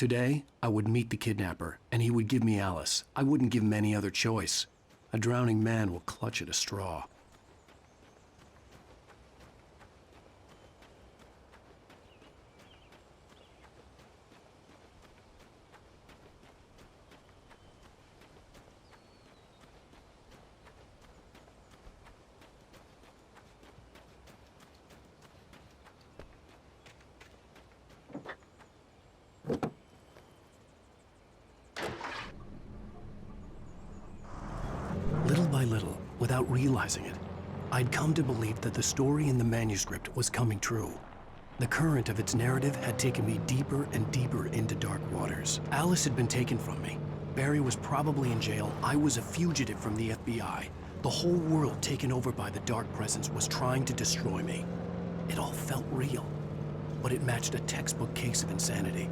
Today, I would meet the kidnapper, and he would give me Alice. I wouldn't give him any other choice. A drowning man will clutch at a straw. Little by little, without realizing it, I'd come to believe that the story in the manuscript was coming true. The current of its narrative had taken me deeper and deeper into dark waters. Alice had been taken from me. Barry was probably in jail. I was a fugitive from the FBI. The whole world taken over by the dark presence was trying to destroy me. It all felt real, but it matched a textbook case of insanity.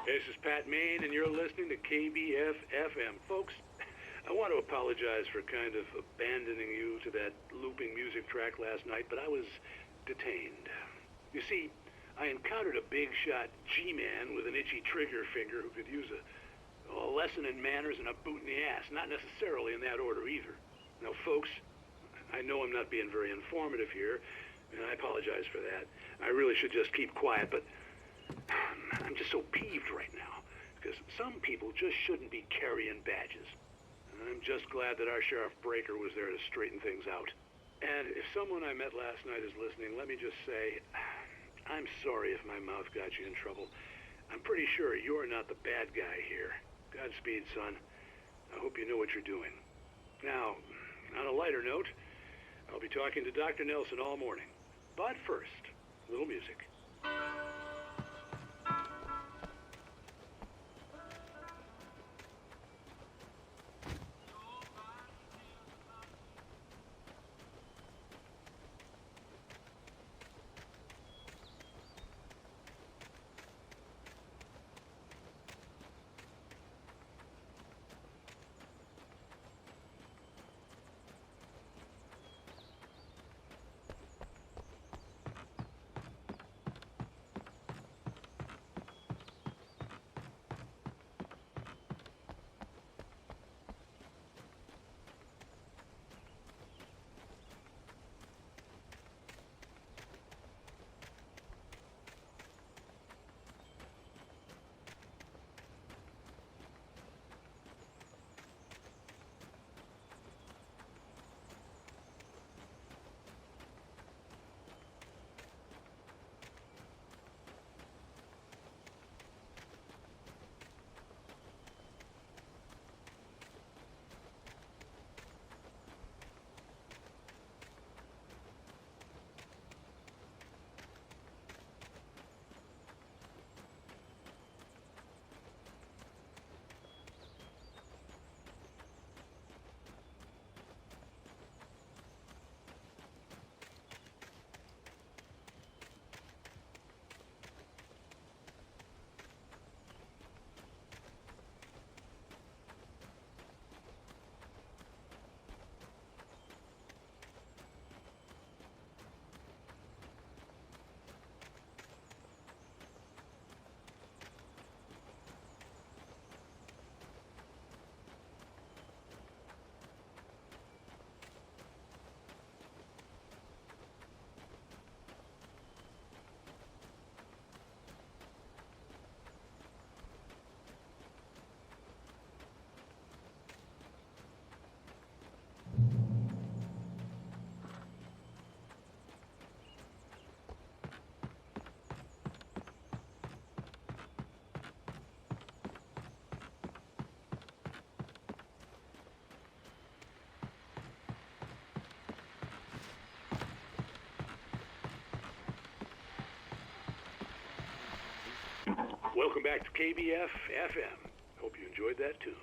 This is Pat Main, and you're listening to KBF-FM. Folks, I want to apologize for kind of abandoning you to that looping music track last night, but I was detained. You see, I encountered a big-shot G-man with an itchy trigger finger who could use a lesson in manners and a boot in the ass. Not necessarily in that order either. Now, folks, I know I'm not being very informative here, and I apologize for that. I really should just keep quiet, but I'm just so peeved right now, because some people just shouldn't be carrying badges. And I'm just glad that our Sheriff Breaker was there to straighten things out. And if someone I met last night is listening, let me just say, I'm sorry if my mouth got you in trouble. I'm pretty sure you're not the bad guy here. Godspeed, son. I hope you know what you're doing. Now, on a lighter note, I'll be talking to Dr. Nelson all morning. But first, a little music. Welcome back to KBF FM. Hope you enjoyed that tune.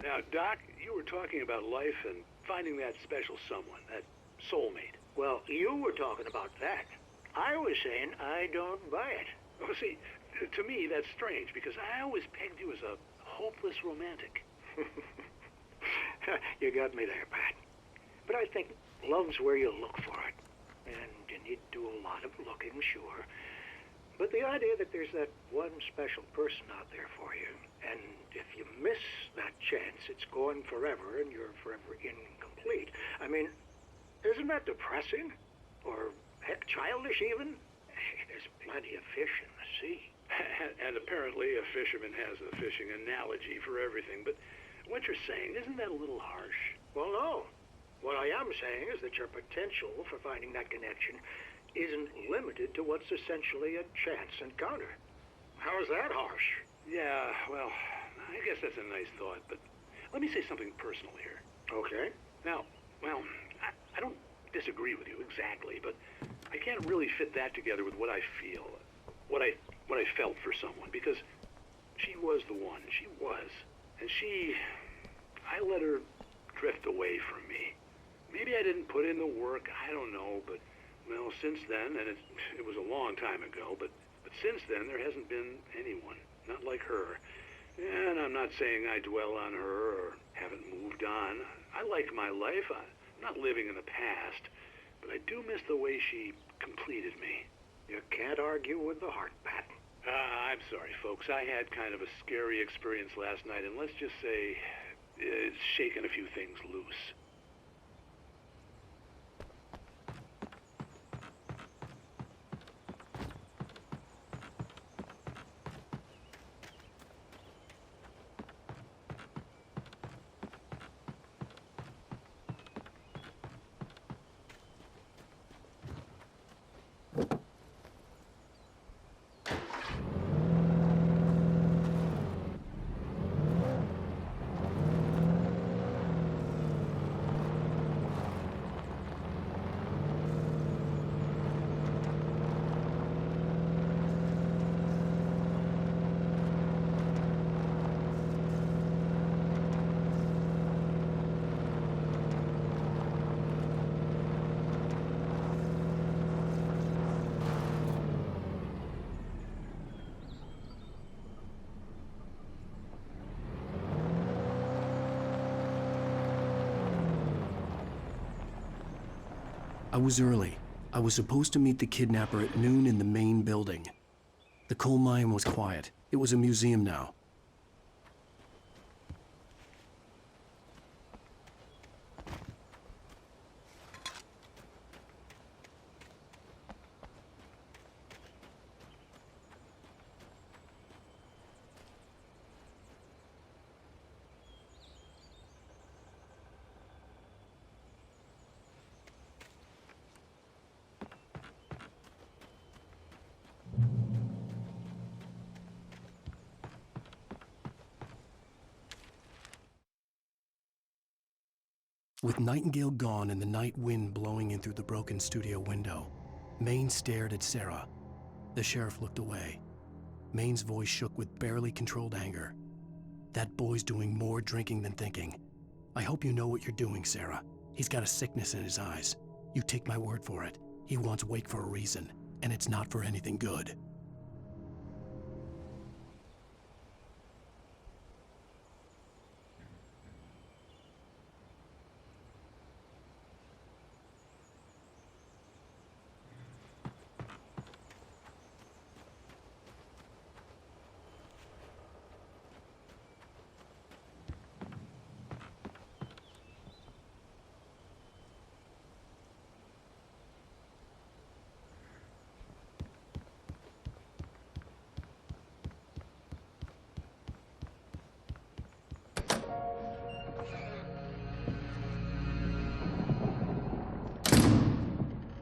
Now, Doc, you were talking about life and finding that special someone, that soulmate. Well, you were talking about that. I was saying I don't buy it. Oh, see, to me, that's strange, because I always pegged you as a hopeless romantic. You got me there, Pat. But I think love's where you look for it. And you need to do a lot of looking, sure. But the idea that there's that one special person out there for you, and if you miss that chance, it's gone forever, and you're forever incomplete. I mean, isn't that depressing? Or, heck, childish even? There's plenty of fish in the sea. And apparently a fisherman has a fishing analogy for everything, but what you're saying, isn't that a little harsh? Well, no. What I am saying is that your potential for finding that connection isn't limited to what's essentially a chance encounter. How is that harsh? Yeah, well, I guess that's a nice thought, but let me say something personal here. Okay. Now, well, I don't disagree with you exactly, but I can't really fit that together with what I feel, what I felt for someone, because she was the one. She was. And I let her drift away from me. Maybe I didn't put in the work, I don't know, but well, since then, and it was a long time ago, but since then there hasn't been anyone, not like her. And I'm not saying I dwell on her or haven't moved on. I like my life. I'm not living in the past, but I do miss the way she completed me. You can't argue with the heart, Pat. I'm sorry, folks. I had kind of a scary experience last night, and let's just say it's shaken a few things loose. I was early. I was supposed to meet the kidnapper at noon in the main building. The coal mine was quiet. It was a museum now. With Nightingale gone and the night wind blowing in through the broken studio window, Maine stared at Sarah. The sheriff looked away. Maine's voice shook with barely controlled anger. That boy's doing more drinking than thinking. I hope you know what you're doing, Sarah. He's got a sickness in his eyes. You take my word for it. He wants Wake for a reason, and it's not for anything good.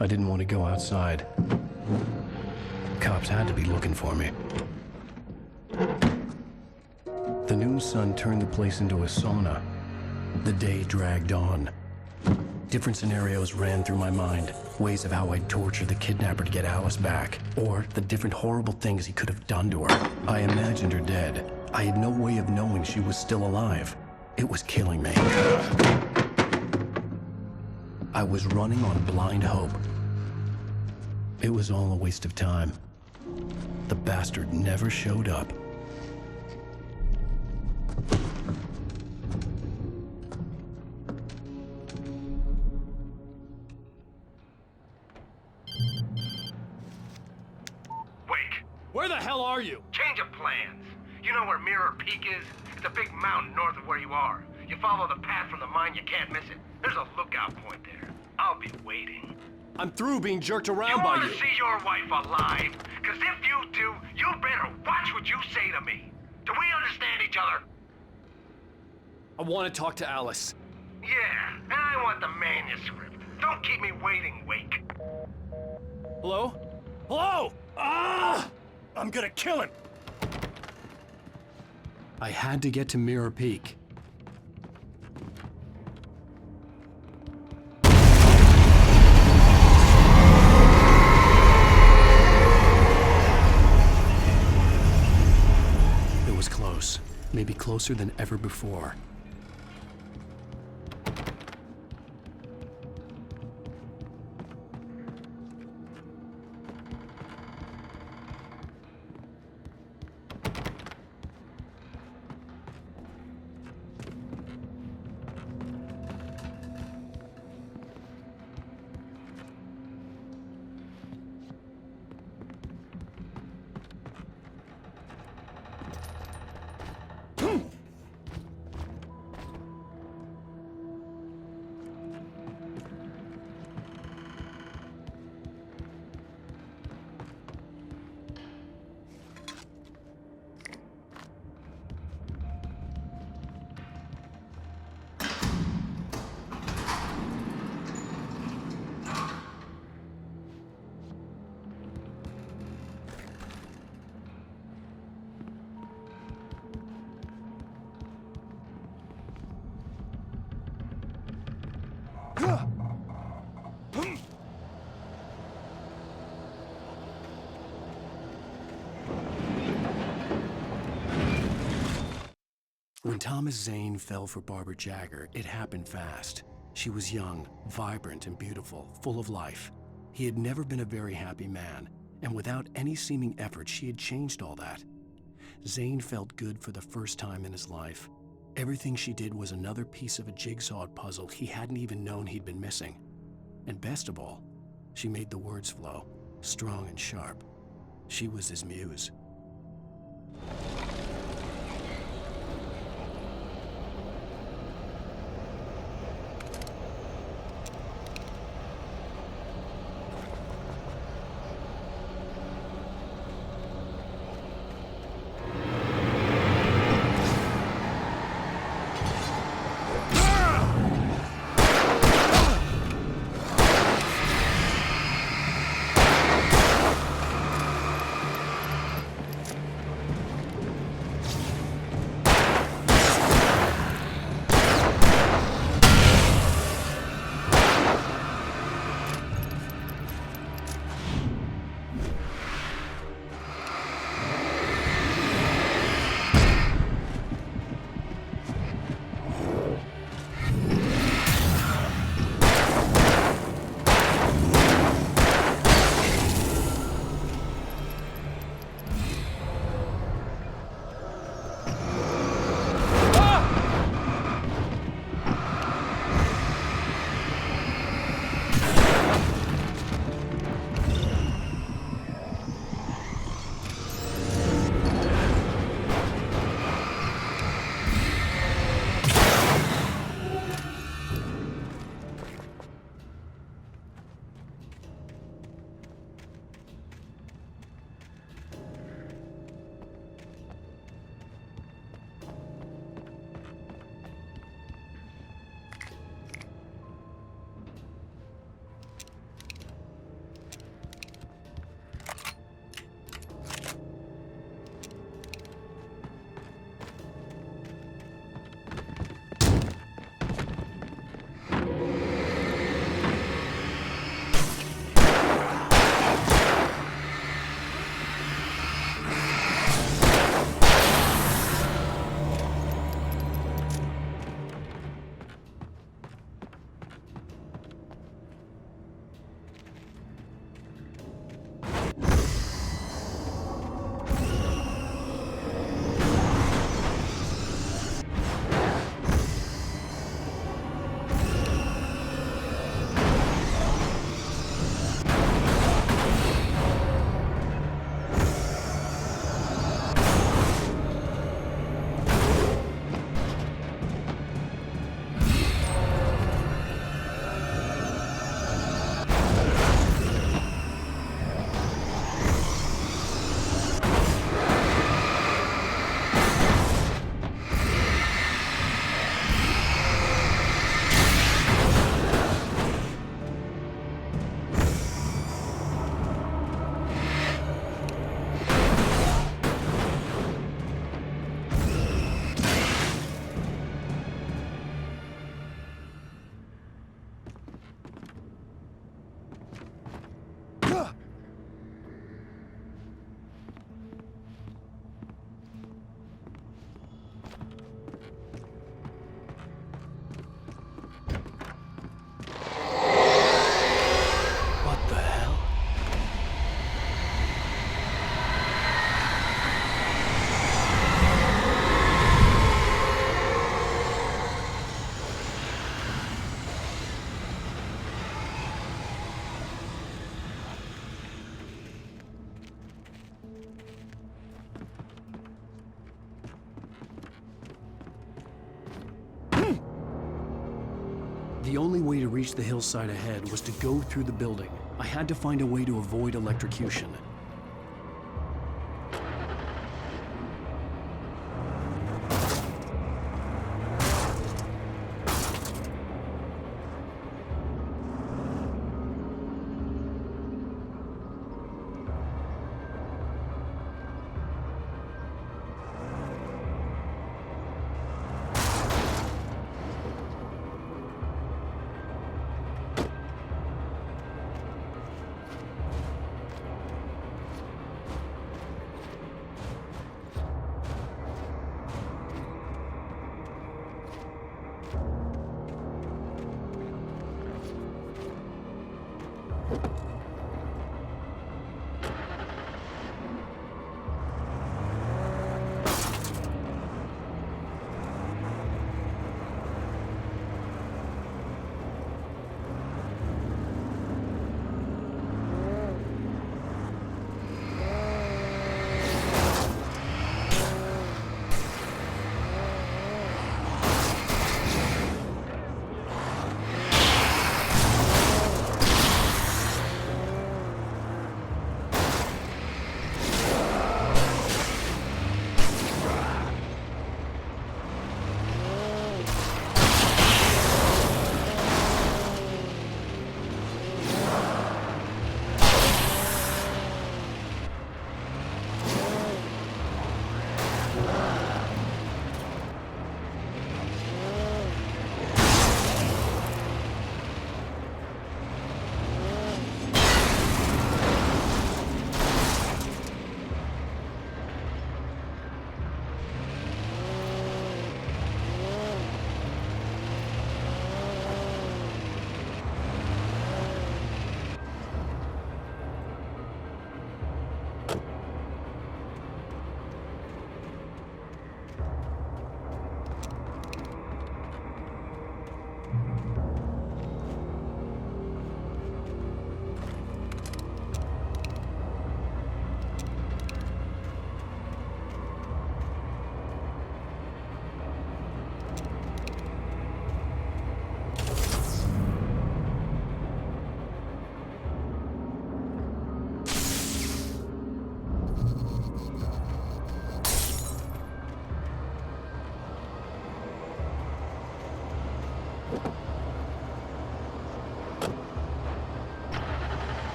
I didn't want to go outside. Cops had to be looking for me. The noon sun turned the place into a sauna. The day dragged on. Different scenarios ran through my mind. Ways of how I'd torture the kidnapper to get Alice back. Or the different horrible things he could have done to her. I imagined her dead. I had no way of knowing she was still alive. It was killing me. I was running on blind hope. It was all a waste of time. The bastard never showed up. Wake, Where the hell are you? change of plans. You know where Mirror Peak is? It's a big mountain north of where you are. You follow the path from the mine, you can't miss it. There's a lookout point there. I'll be waiting. I'm through being jerked around You by want you. to see your wife alive? Because if you do, you better watch what you say to me. Do we understand each other? I want to talk to Alice. Yeah, and I want the manuscript. Don't keep me waiting, Wake. Hello? Hello? Ah! I'm gonna kill him. I had to get to Mirror Peak. It was close. Maybe closer than ever before. When Thomas Zane fell for Barbara Jagger, it happened fast. She was young, vibrant, and beautiful, full of life. He had never been a very happy man, and without any seeming effort, she had changed all that. Zane felt good for the first time in his life. Everything she did was another piece of a jigsaw puzzle he hadn't even known he'd been missing. And best of all, she made the words flow, strong and sharp. She was his muse. The only way to reach the hillside ahead was to go through the building. I had to find a way to avoid electrocution.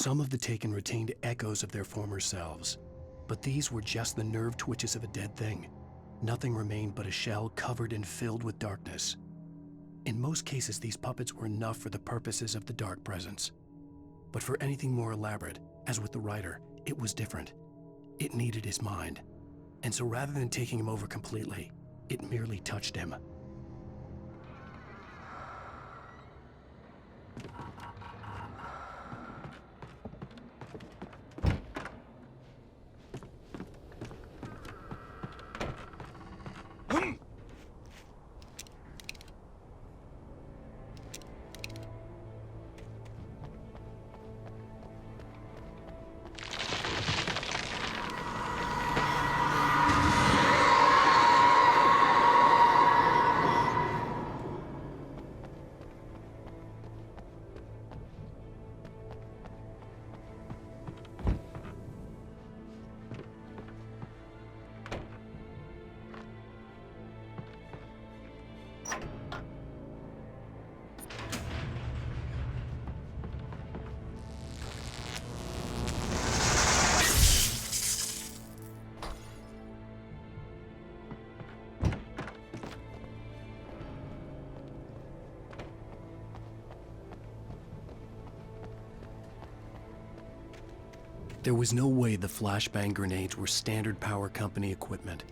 Some of the Taken retained echoes of their former selves, but these were just the nerve twitches of a dead thing. Nothing remained but a shell covered and filled with darkness. In most cases, these puppets were enough for the purposes of the Dark Presence. But for anything more elaborate, as with the writer, it was different. It needed his mind. And so rather than taking him over completely, it merely touched him. There was no way the flashbang grenades were standard power company equipment.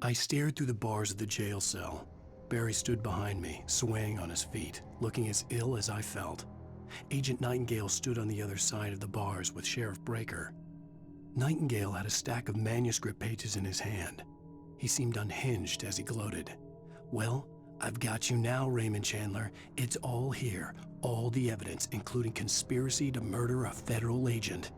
I stared through the bars of the jail cell. Barry stood behind me, swaying on his feet, looking as ill as I felt. Agent Nightingale stood on the other side of the bars with Sheriff Breaker. Nightingale had a stack of manuscript pages in his hand. He seemed unhinged as he gloated. "Well, I've got you now, Raymond Chandler. It's all here, all the evidence, including conspiracy to murder a federal agent."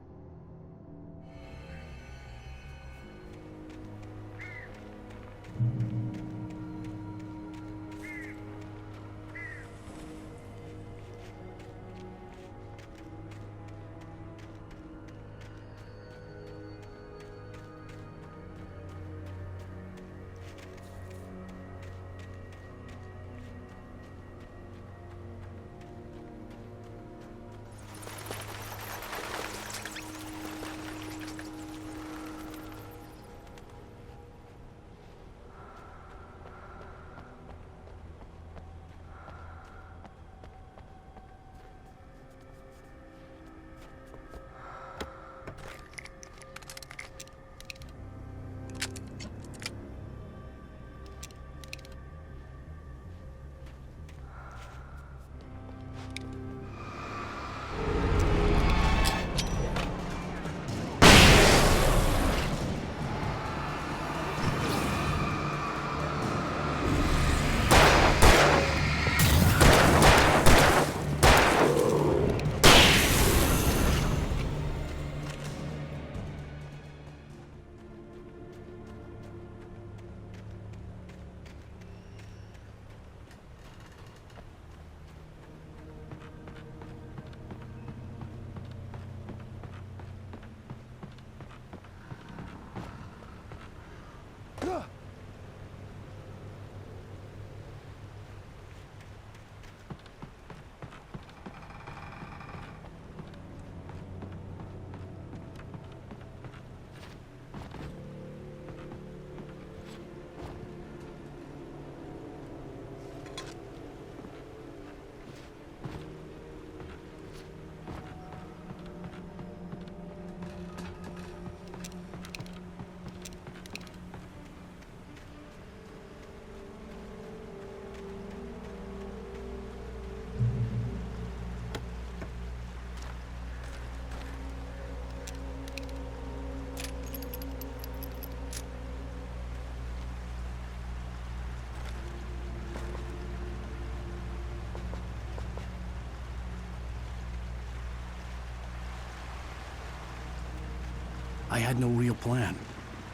I had no real plan.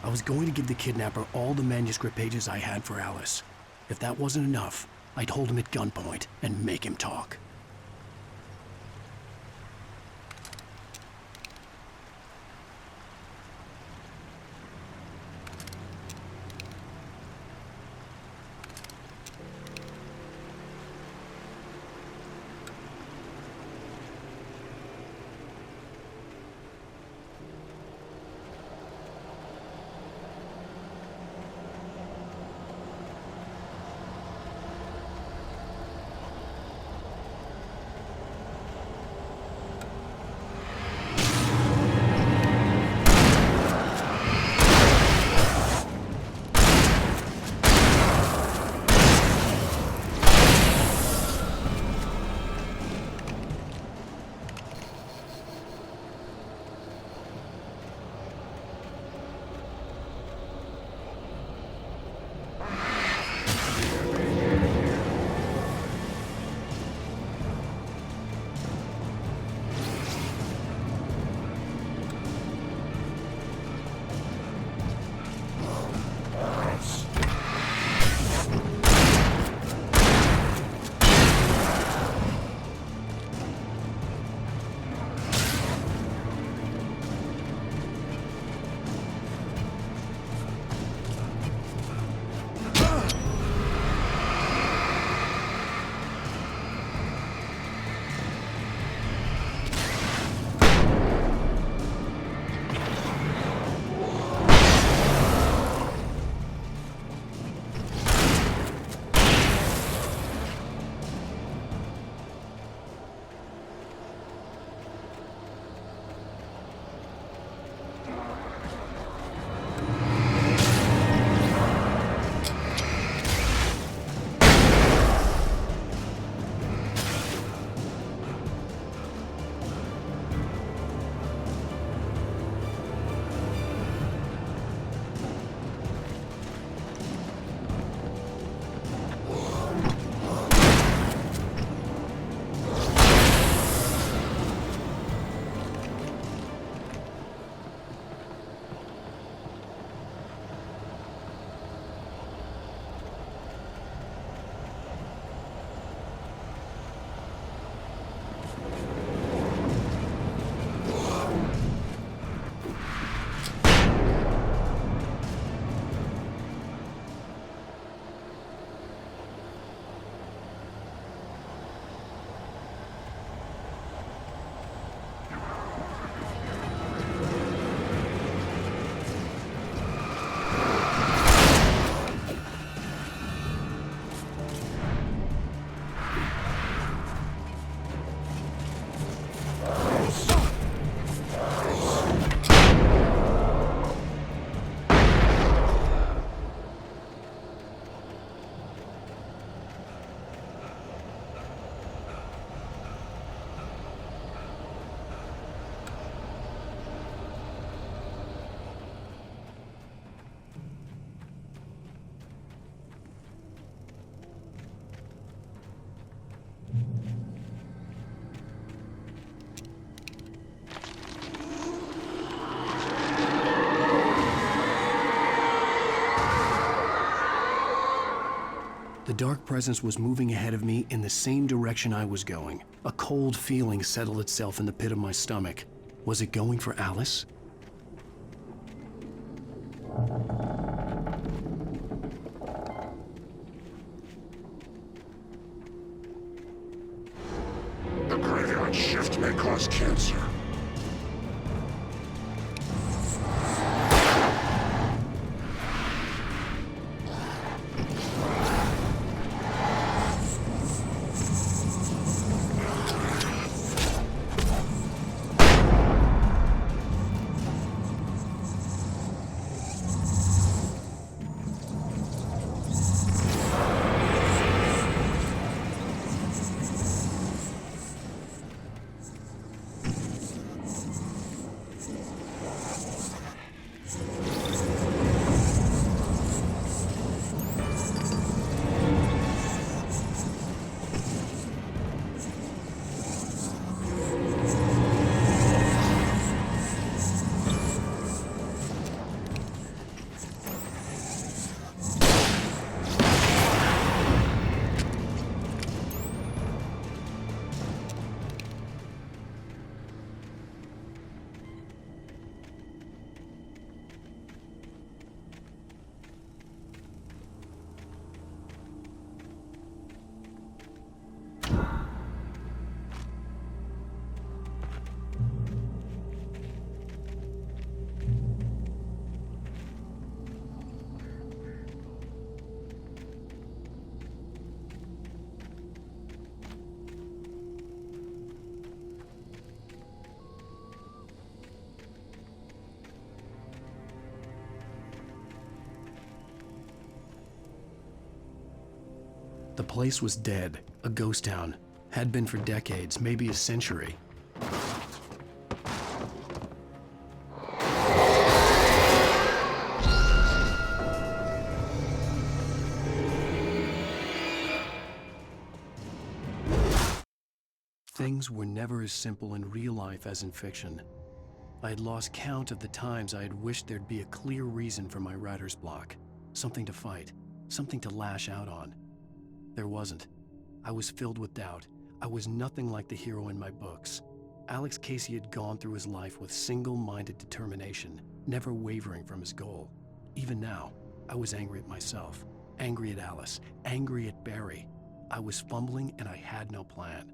I was going to give the kidnapper all the manuscript pages I had for Alice. If that wasn't enough, I'd hold him at gunpoint and make him talk. The dark presence was moving ahead of me in the same direction I was going. A cold feeling settled itself in the pit of my stomach. Was it going for Alice? The graveyard shift may cause cancer. The place was dead, a ghost town. Had been for decades, maybe a century. Things were never as simple in real life as in fiction. I had lost count of the times I had wished there'd be a clear reason for my writer's block. Something to fight, something to lash out on. There wasn't. I was filled with doubt. I was nothing like the hero in my books. Alex Casey had gone through his life with single-minded determination, never wavering from his goal. Even now, I was angry at myself, angry at Alice, angry at Barry. I was fumbling and I had no plan.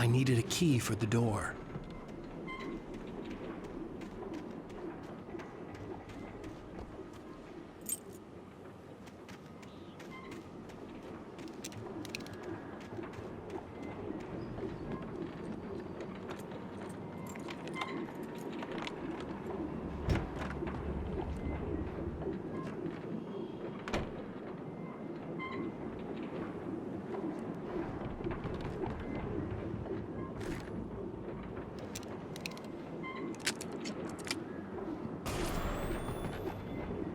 I needed a key for the door.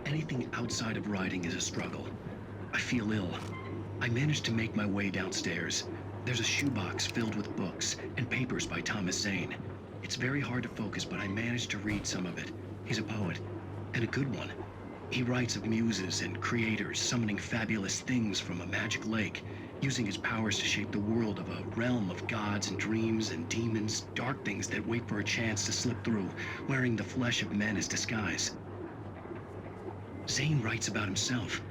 Anything outside of riding is a struggle. I feel ill. I managed to make my way downstairs. There's a shoebox filled with books and papers by Thomas Zane. It's very hard to focus, but I managed to read some of it. He's a poet, and a good one. He writes of muses and creators summoning fabulous things from a magic lake, using his powers to shape the world of a realm of gods and dreams and demons, dark things that wait for a chance to slip through, wearing the flesh of men as disguise. Zane writes about himself,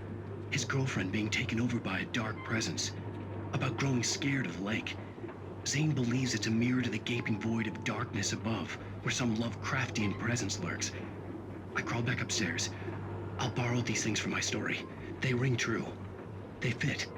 his girlfriend being taken over by a dark presence, about growing scared of the lake. Zane believes it's a mirror to the gaping void of darkness above, where some Lovecraftian presence lurks. I crawl back upstairs. I'll borrow these things for my story. They ring true. They fit.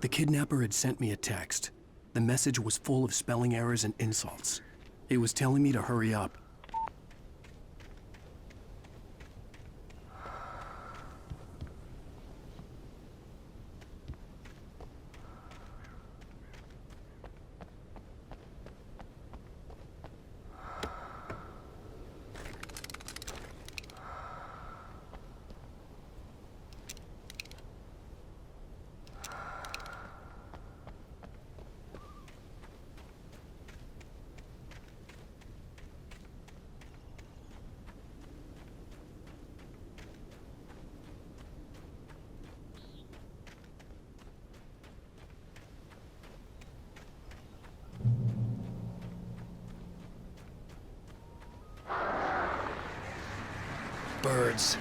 The kidnapper had sent me a text. The message was full of spelling errors and insults. It was telling me to hurry up. Birds.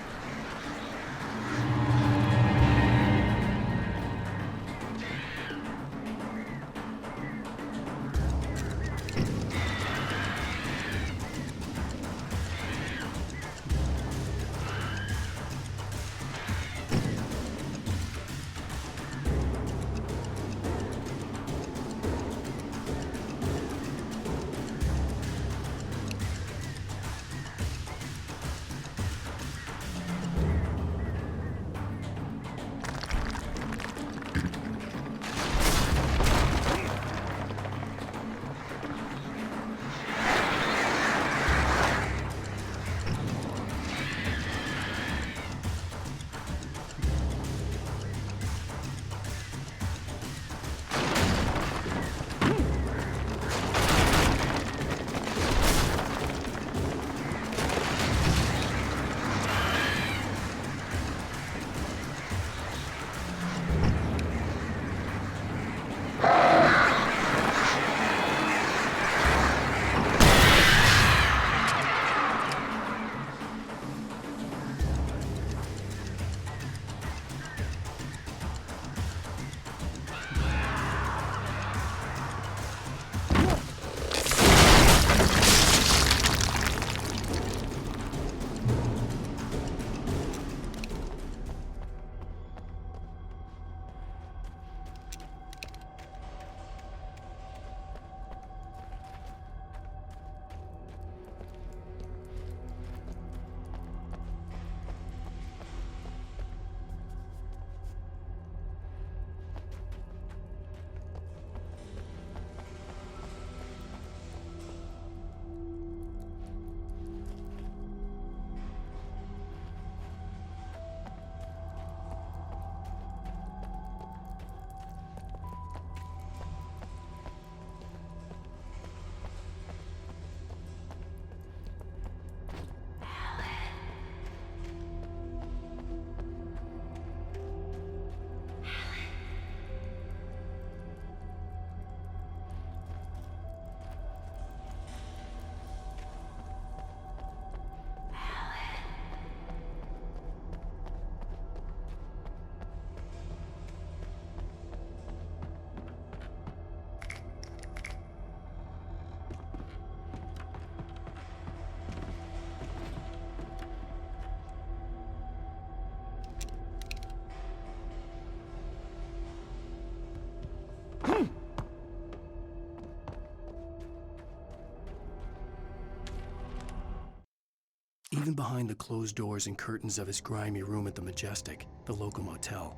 even behind the closed doors and curtains of his grimy room at the Majestic, the local motel.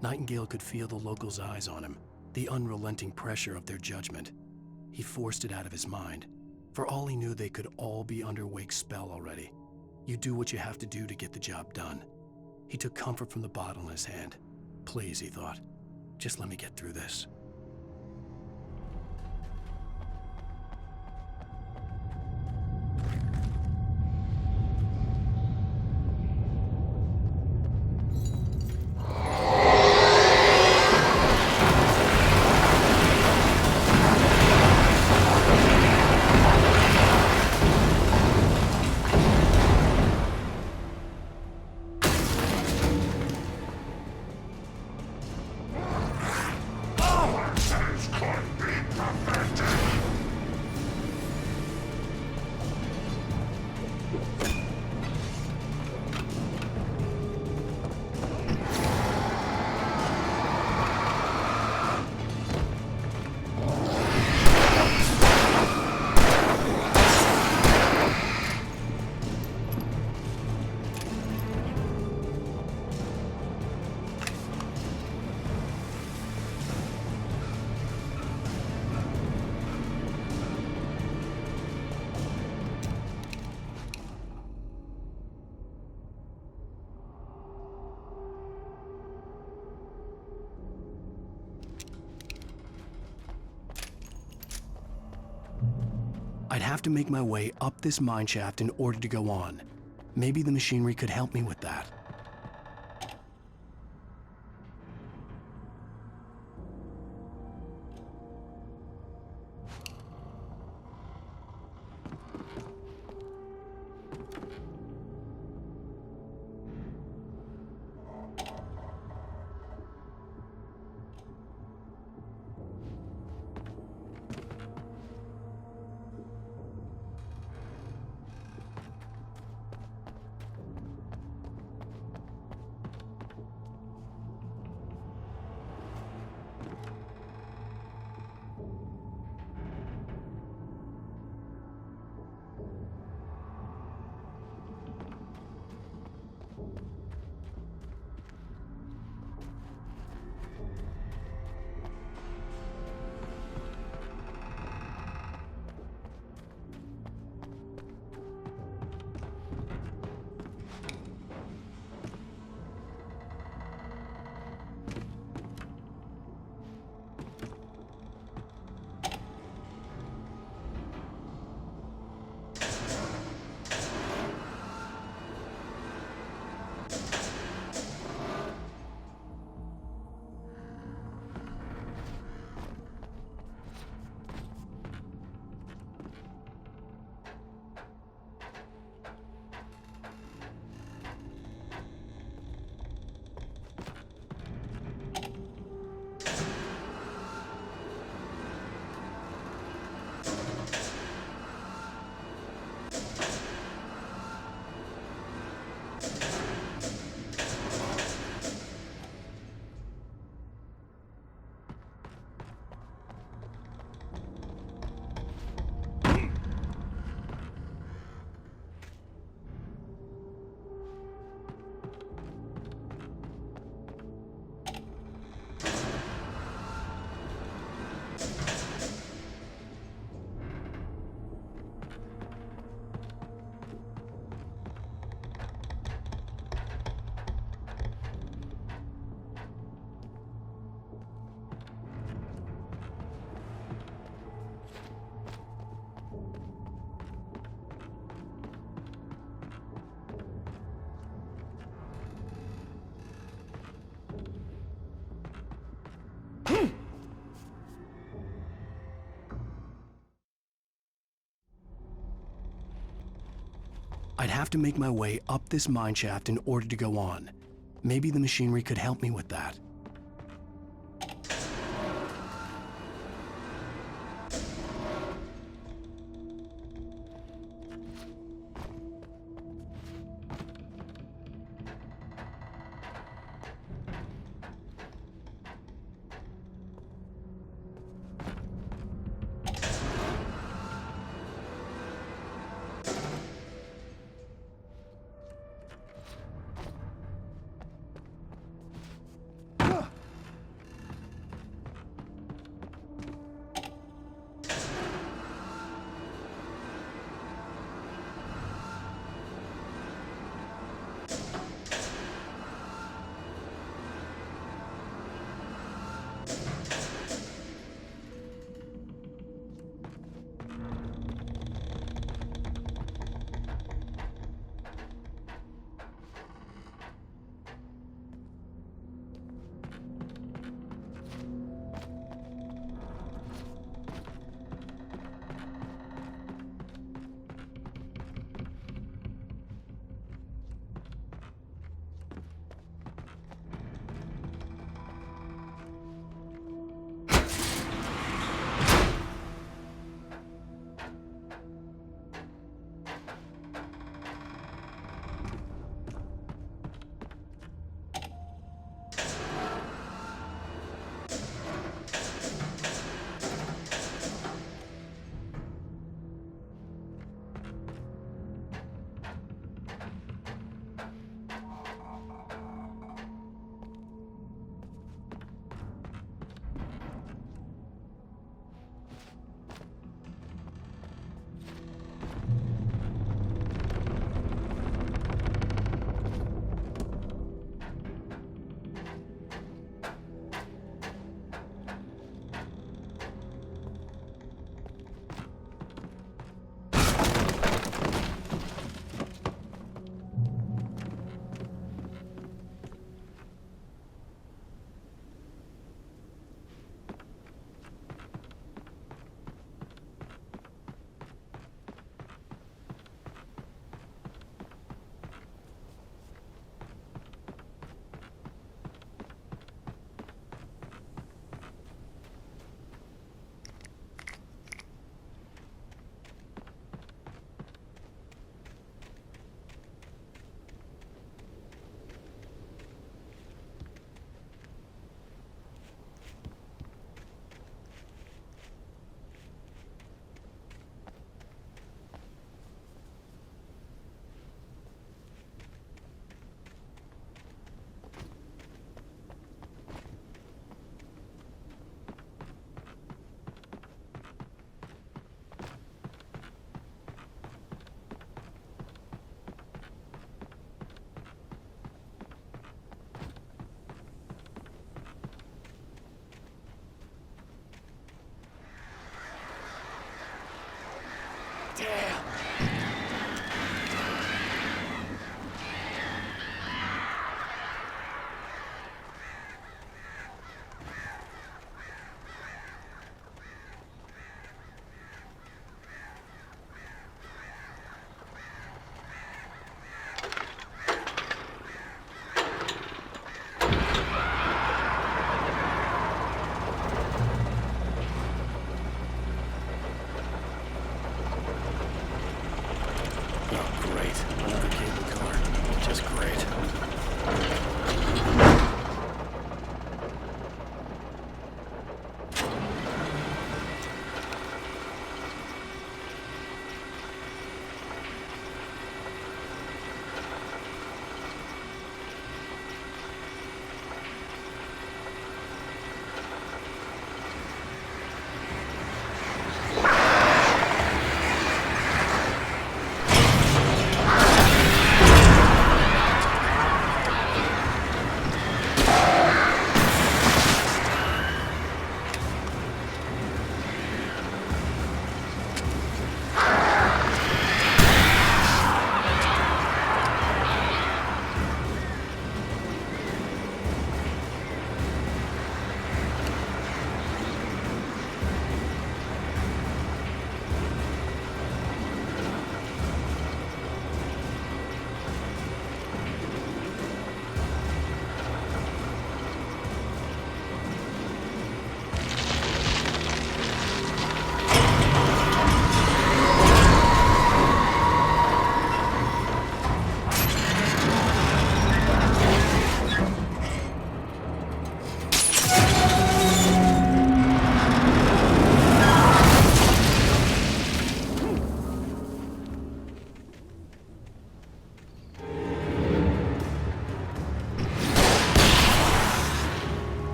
Nightingale could feel the locals' eyes on him, the unrelenting pressure of their judgment. He forced it out of his mind. For all he knew, they could all be under Wake's spell already. You do what you have to do to get the job done. He took comfort from the bottle in his hand. Please, he thought, just let me get through this. I'd have to make my way up this mine shaft in order to go on. Maybe the machinery could help me with that. I'd have to make my way up this mine shaft in order to go on. Maybe the machinery could help me with that. Great. Another cable car. Just great.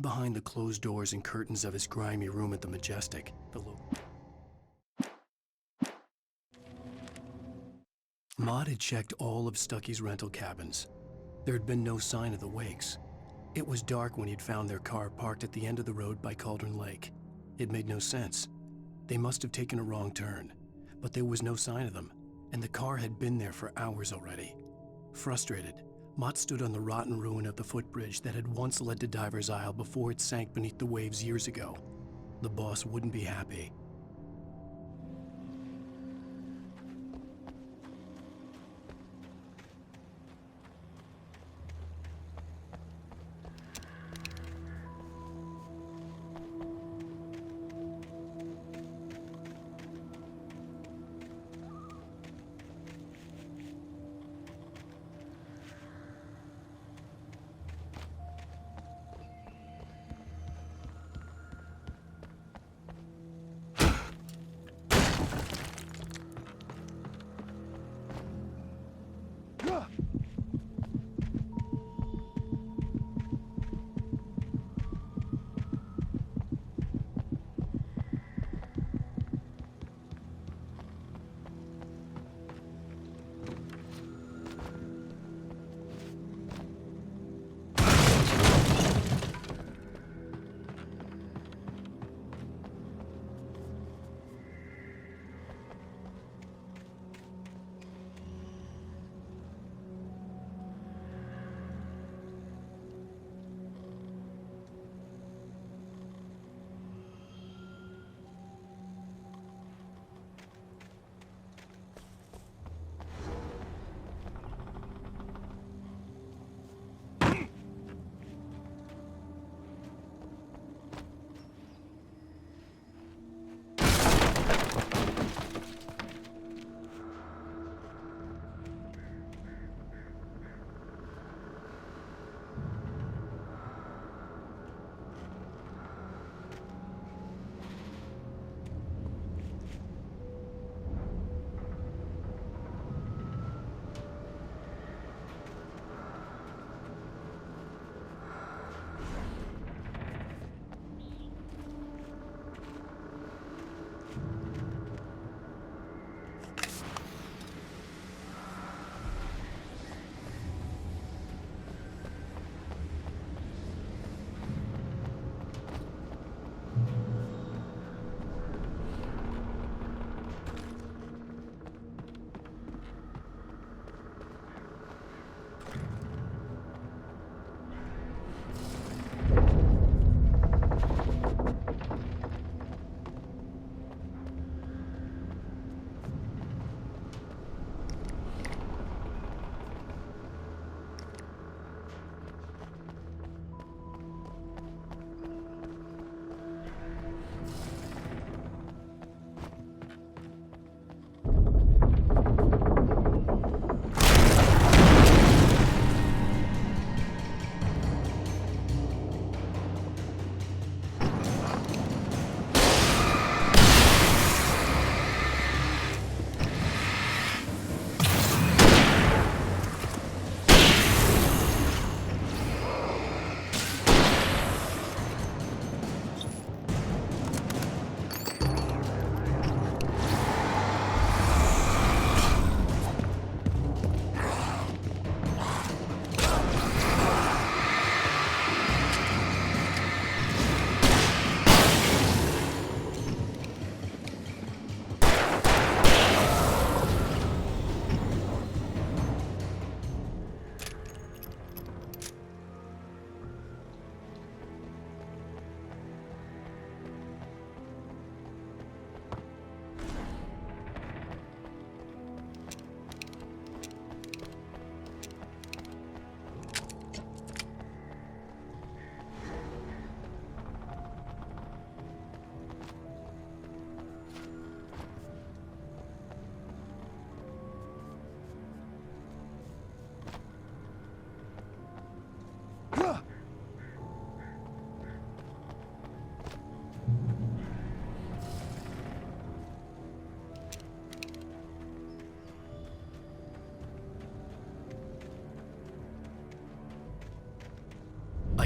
behind the closed doors and curtains of his grimy room at the Majestic, Maud had checked all of Stucky's rental cabins. There had been no sign of the Wakes. It was dark when he'd found their car parked at the end of the road by Cauldron Lake. It made no sense. They must have taken a wrong turn, but there was no sign of them, and the car had been there for hours already. Frustrated, Mott stood on the rotten ruin of the footbridge that had once led to Diver's Isle before it sank beneath the waves years ago. The boss wouldn't be happy.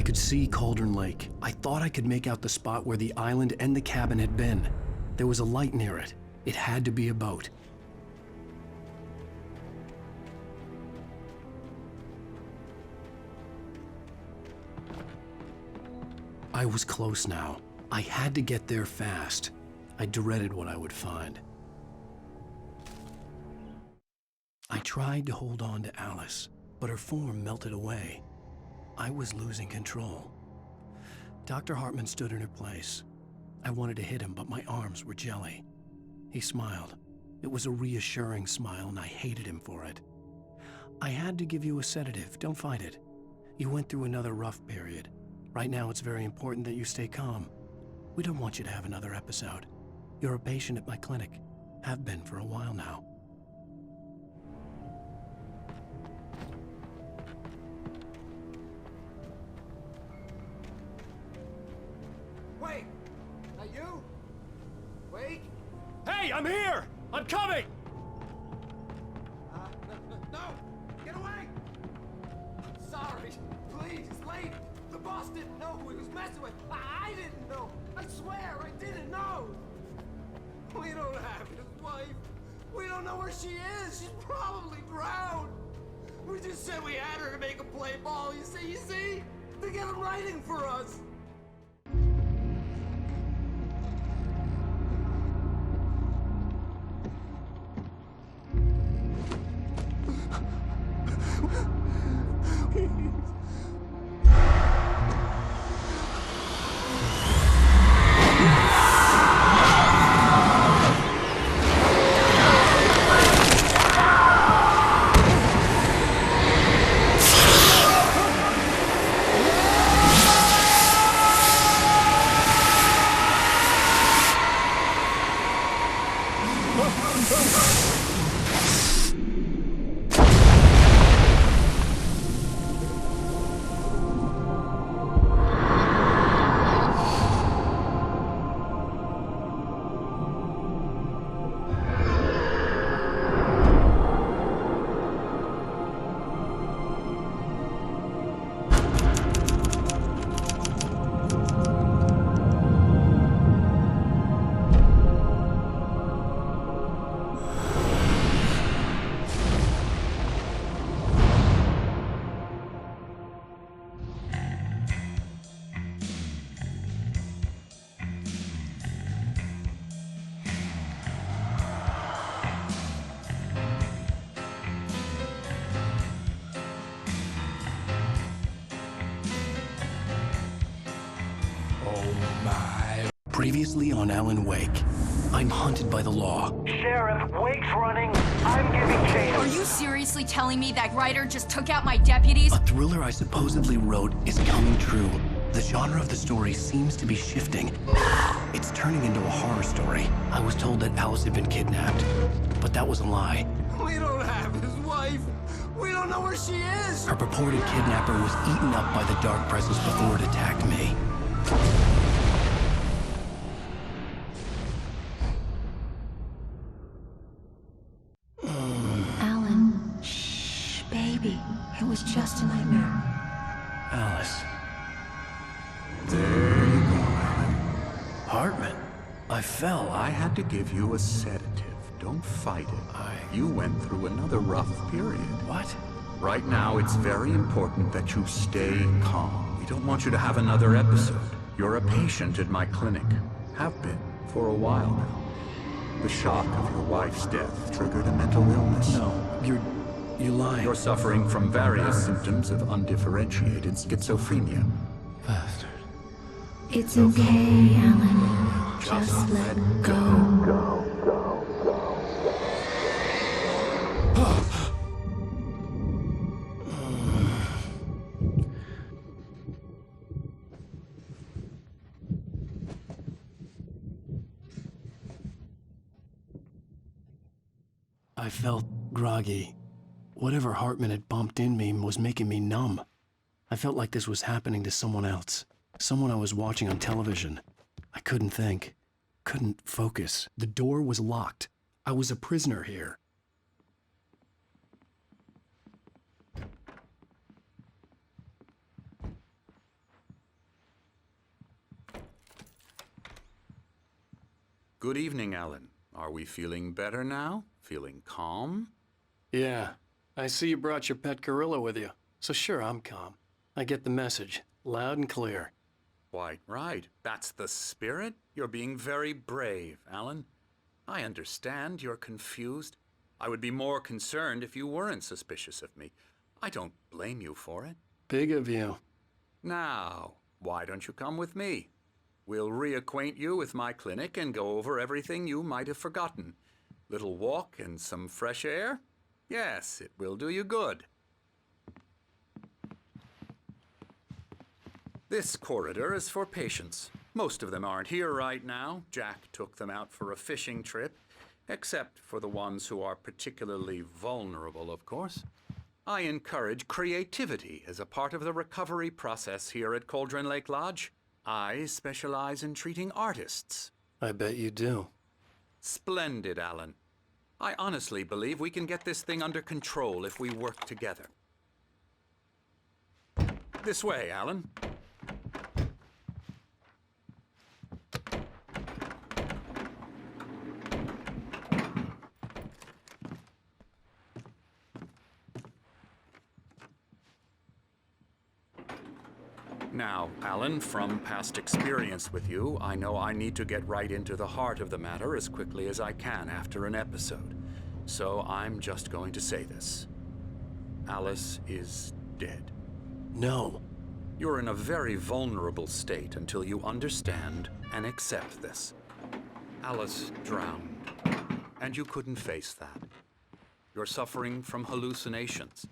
I could see Cauldron Lake. I thought I could make out the spot where the island and the cabin had been. There was a light near it. It had to be a boat. I was close now. I had to get there fast. I dreaded what I would find. I tried to hold on to Alice, but her form melted away. I was losing control. Dr. Hartman stood in her place. I wanted to hit him, but my arms were jelly. He smiled. It was a reassuring smile, and I hated him for it. I had to give you a sedative. Don't fight it. You went through another rough period. Right now, it's very important that you stay calm. We don't want you to have another episode. You're a patient at my clinic. Have been for a while now. Wait! That you? Wait! Hey, I'm here! I'm coming! No! Get away! Sorry. Please, it's late. The boss didn't know who he was messing with. I didn't know. I swear, I didn't know. We don't have his wife. We don't know where she is. She's probably drowned. We just said we had her to make a play ball. You see? To get him writing for us. Previously on Alan Wake, I'm hunted by the law. Sheriff, Wake's running. I'm giving chase. Are you seriously telling me that writer just took out my deputies? A thriller I supposedly wrote is coming true. The genre of the story seems to be shifting. It's turning into a horror story. I was told that Alice had been kidnapped, but that was a lie. We don't have his wife. We don't know where she is. Her purported kidnapper was eaten up by the dark presence before it attacked me. Alan, shh, baby. It was just a nightmare. Alice. There you go, Alan. Hartman. I fell. I had to give you a sedative. Don't fight it. You went through another rough period. What? Right now, it's very important that you stay calm. We don't want you to have another episode. You're a patient at my clinic. Have been for a while now. The shock of your wife's death triggered a mental illness. No, you're lying. You're suffering from various symptoms of undifferentiated schizophrenia. Bastard. It's okay, Alan. Just let go. I felt groggy. Whatever Hartman had bumped in me was making me numb. I felt like this was happening to someone else. Someone I was watching on television. I couldn't think. Couldn't focus. The door was locked. I was a prisoner here. Good evening, Alan. Are we feeling better now? Feeling calm? Yeah, I see you brought your pet gorilla with you. So sure, I'm calm. I get the message, loud and clear. Quite right. That's the spirit. You're being very brave, Alan. I understand you're confused. I would be more concerned if you weren't suspicious of me. I don't blame you for it. Big of you. Now, why don't you come with me? We'll reacquaint you with my clinic and go over everything you might have forgotten. Little walk and some fresh air? Yes, it will do you good. This corridor is for patients. Most of them aren't here right now. Jack took them out for a fishing trip, except for the ones who are particularly vulnerable, of course. I encourage creativity as a part of the recovery process here at Cauldron Lake Lodge. I specialize in treating artists. I bet you do. Splendid, Alan. I honestly believe we can get this thing under control if we work together. This way, Alan. Now, Alan, from past experience with you, I know I need to get right into the heart of the matter as quickly as I can after an episode. So I'm just going to say this. Alice is dead. No. You're in a very vulnerable state until you understand and accept this. Alice drowned, and you couldn't face that. You're suffering from hallucinations,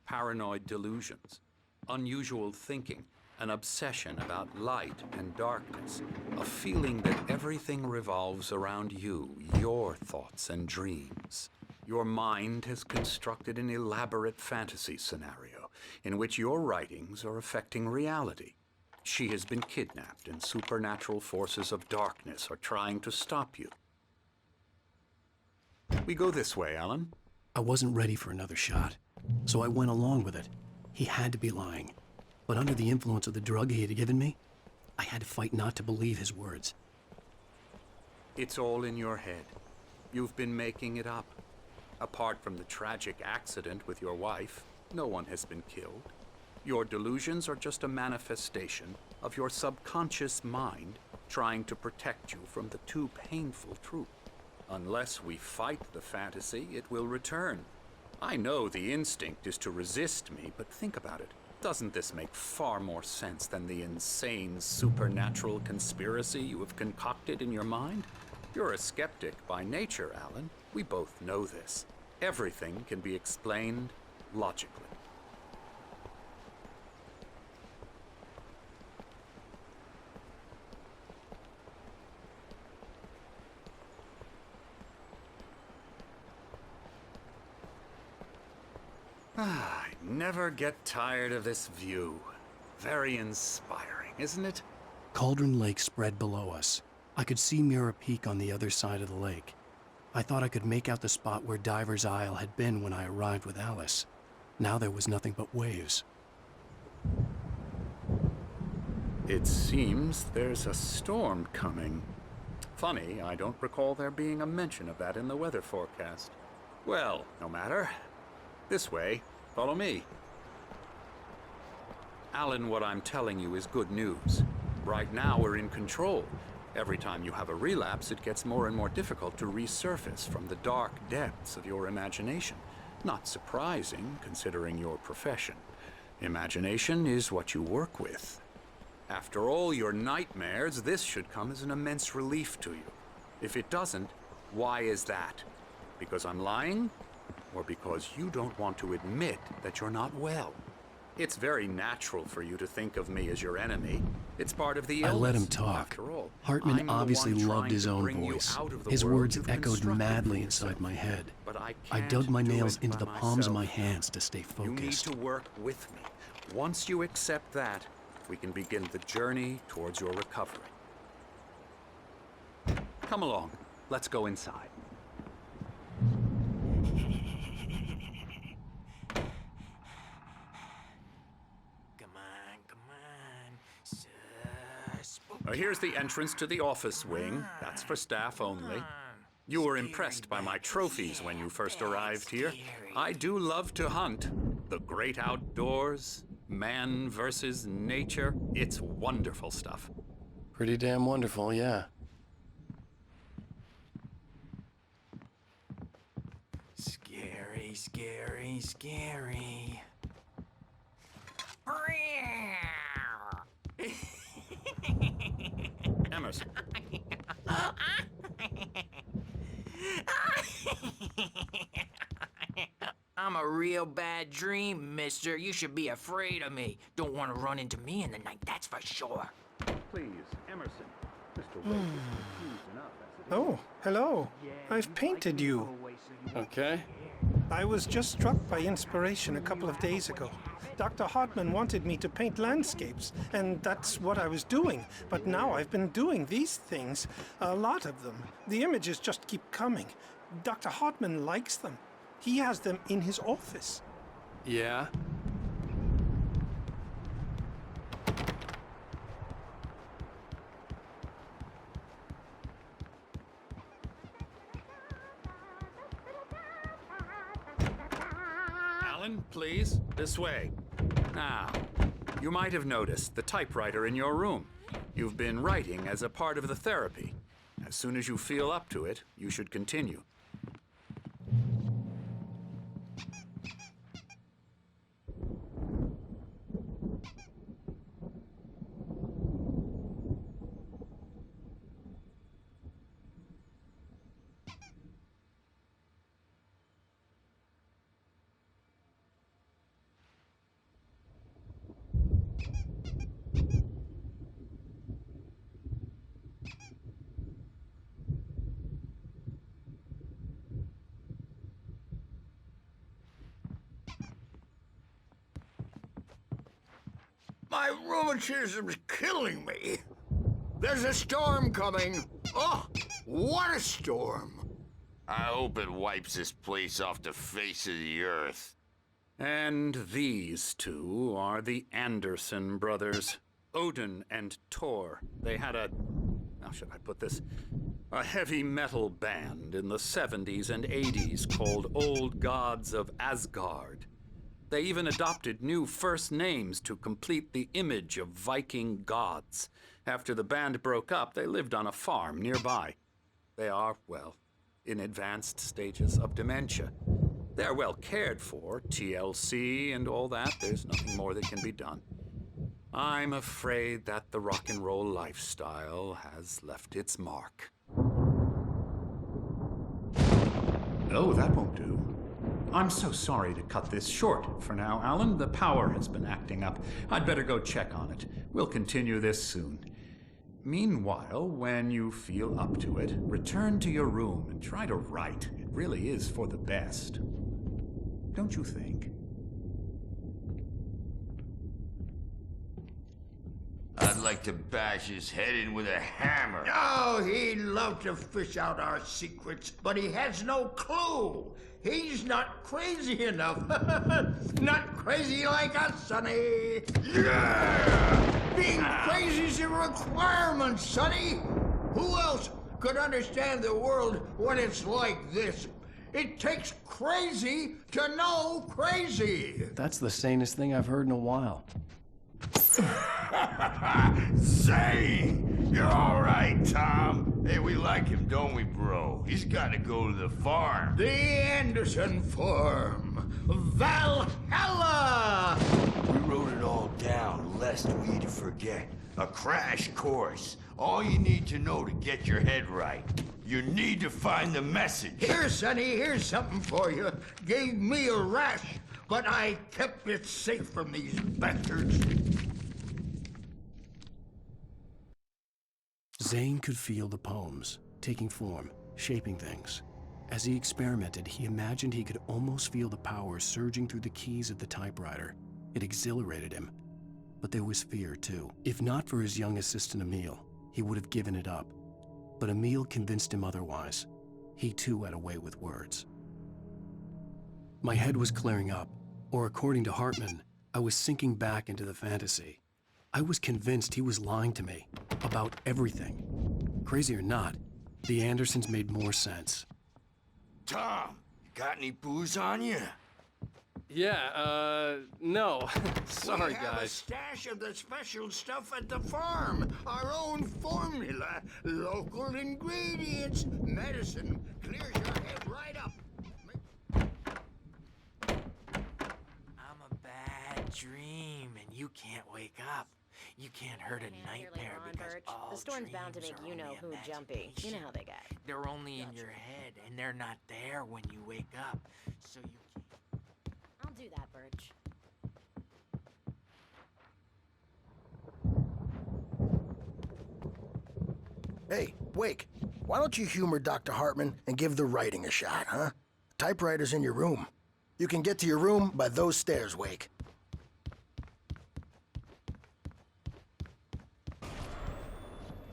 paranoid delusions, unusual thinking, an obsession about light and darkness, a feeling that everything revolves around you, your thoughts and dreams. Your mind has constructed an elaborate fantasy scenario in which your writings are affecting reality. She has been kidnapped and supernatural forces of darkness are trying to stop you. We go this way, Alan. I wasn't ready for another shot, so I went along with it. He had to be lying. But under the influence of the drug he had given me, I had to fight not to believe his words. It's all in your head. You've been making it up. Apart from the tragic accident with your wife, no one has been killed. Your delusions are just a manifestation of your subconscious mind trying to protect you from the too painful truth. Unless we fight the fantasy, it will return. I know the instinct is to resist me, but think about it. Doesn't this make far more sense than the insane supernatural conspiracy you have concocted in your mind? You're a skeptic by nature, Alan. We both know this. Everything can be explained logically. I never get tired of this view. Very inspiring, isn't it? Cauldron Lake spread below us. I could see Mirror Peak on the other side of the lake. I thought I could make out the spot where Diver's Isle had been when I arrived with Alice. Now there was nothing but waves. It seems there's a storm coming. Funny, I don't recall there being a mention of that in the weather forecast. Well, no matter. This way. Follow me. Alan, what I'm telling you is good news. Right now, we're in control. Every time you have a relapse, it gets more and more difficult to resurface from the dark depths of your imagination. Not surprising, considering your profession. Imagination is what you work with. After all your nightmares, this should come as an immense relief to you. If it doesn't, why is that? Because I'm lying? Or because you don't want to admit that you're not well? It's very natural for you to think of me as your enemy. It's part of the illness. I let him talk. After all, Hartman I'm the obviously one loved trying his to own bring you voice. out of the His world words you've echoed constructed madly for inside yourself. my head. But I I can't dug my do nails it into by the palms of my myself. hands to stay You need focused. to work with me. Once you accept that, we can begin the journey towards your recovery. Come along. Let's go inside. Come on, come on. So spooky. A Here's the entrance to the office wing. That's for staff only. You were impressed by my trophies when you first arrived here. I do love to hunt. The great outdoors, man versus nature. It's wonderful stuff. Pretty damn wonderful, yeah. Scary, scary, scary. Emerson. I'm a real bad dream, mister. You should be afraid of me. Don't want to run into me in the night, that's for sure. Please, Emerson. Mr. Wade is confused enough as it is. Oh, hello. I've painted you. Okay. I was just struck by inspiration a couple of days ago. Dr. Hartman wanted me to paint landscapes, and that's what I was doing. But now I've been doing these things, a lot of them. The images just keep coming. Dr. Hartman likes them. He has them in his office. Yeah? Alan, please, this way. Now, you might have noticed the typewriter in your room. You've been writing as a part of the therapy. As soon as you feel up to it, you should continue. My rheumatism's killing me. There's a storm coming. Oh, what a storm. I hope it wipes this place off the face of the earth. And these two are the Anderson brothers, Odin and Thor. They had how should I put this? A heavy metal band in the 70s and 80s called Old Gods of Asgard. They even adopted new first names to complete the image of Viking gods. After the band broke up, they lived on a farm nearby. They are, well, in advanced stages of dementia. They're well cared for, TLC and all that. There's nothing more that can be done. I'm afraid that the rock and roll lifestyle has left its mark. Oh, that won't do. I'm so sorry to cut this short for now, Alan. The power has been acting up. I'd better go check on it. We'll continue this soon. Meanwhile, when you feel up to it, return to your room and try to write. It really is for the best. Don't you think? I'd like to bash his head in with a hammer. Oh, he'd love to fish out our secrets, but he has no clue. He's not crazy enough. Not crazy like us, Sonny. Yeah! Being crazy's a requirement, Sonny. Who else could understand the world when it's like this? It takes crazy to know crazy. That's the sanest thing I've heard in a while. Zane! You're all right, Tom. Hey, we like him, don't we, bro? He's got to go to the farm. The Anderson farm. Valhalla! We wrote it all down, lest we forget. A crash course. All you need to know to get your head right. You need to find the message. Here, Sonny, here's something for you. Gave me a rash, but I kept it safe from these bastards. Zane could feel the poems, taking form, shaping things. As he experimented, he imagined he could almost feel the power surging through the keys of the typewriter. It exhilarated him. But there was fear, too. If not for his young assistant Emil, he would have given it up. But Emil convinced him otherwise. He too had a way with words. My head was clearing up, or according to Hartman, I was sinking back into the fantasy. I was convinced he was lying to me about everything. Crazy or not, the Andersons made more sense. Tom, you got any booze on you? Yeah, no. Sorry, We have a guys. stash of the special stuff at the farm. Our own formula, local ingredients, medicine. Clears your head right up. I'm a bad dream, and you can't wake up. You can't hurt a nightmare because all The storm's bound to make dreams are you know only who jumpy. You know how they get. They're only in your head, and they're not there when you wake up. So you can't. I'll do that, Birch. Hey, Wake, why don't you humor Dr. Hartman and give the writing a shot, huh? Typewriter's in your room. You can get to your room by those stairs, Wake.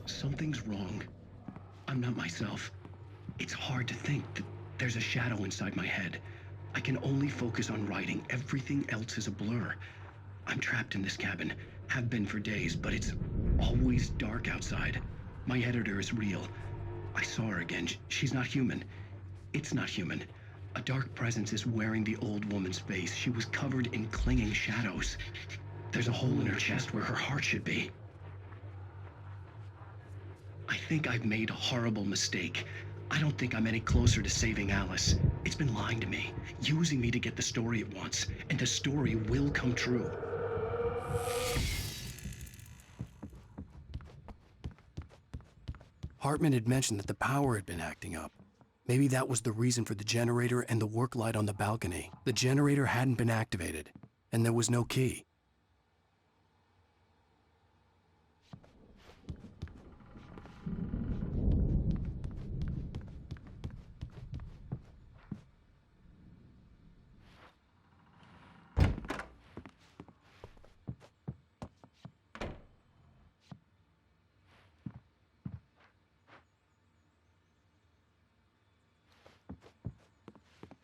Something's wrong. I'm not myself. It's hard to think that there's a shadow inside my head. I can only focus on writing. Everything else is a blur. I'm trapped in this cabin. Have been for days, but it's always dark outside. My editor is real. I saw her again. She's not human. It's not human. A dark presence is wearing the old woman's face. She was covered in clinging shadows. There's a hole in her chest where her heart should be. I think I've made a horrible mistake. I don't think I'm any closer to saving Alice. It's been lying to me, using me to get the story it wants, and the story will come true. Hartman had mentioned that the power had been acting up. Maybe that was the reason for the generator and the work light on the balcony. The generator hadn't been activated, and there was no key.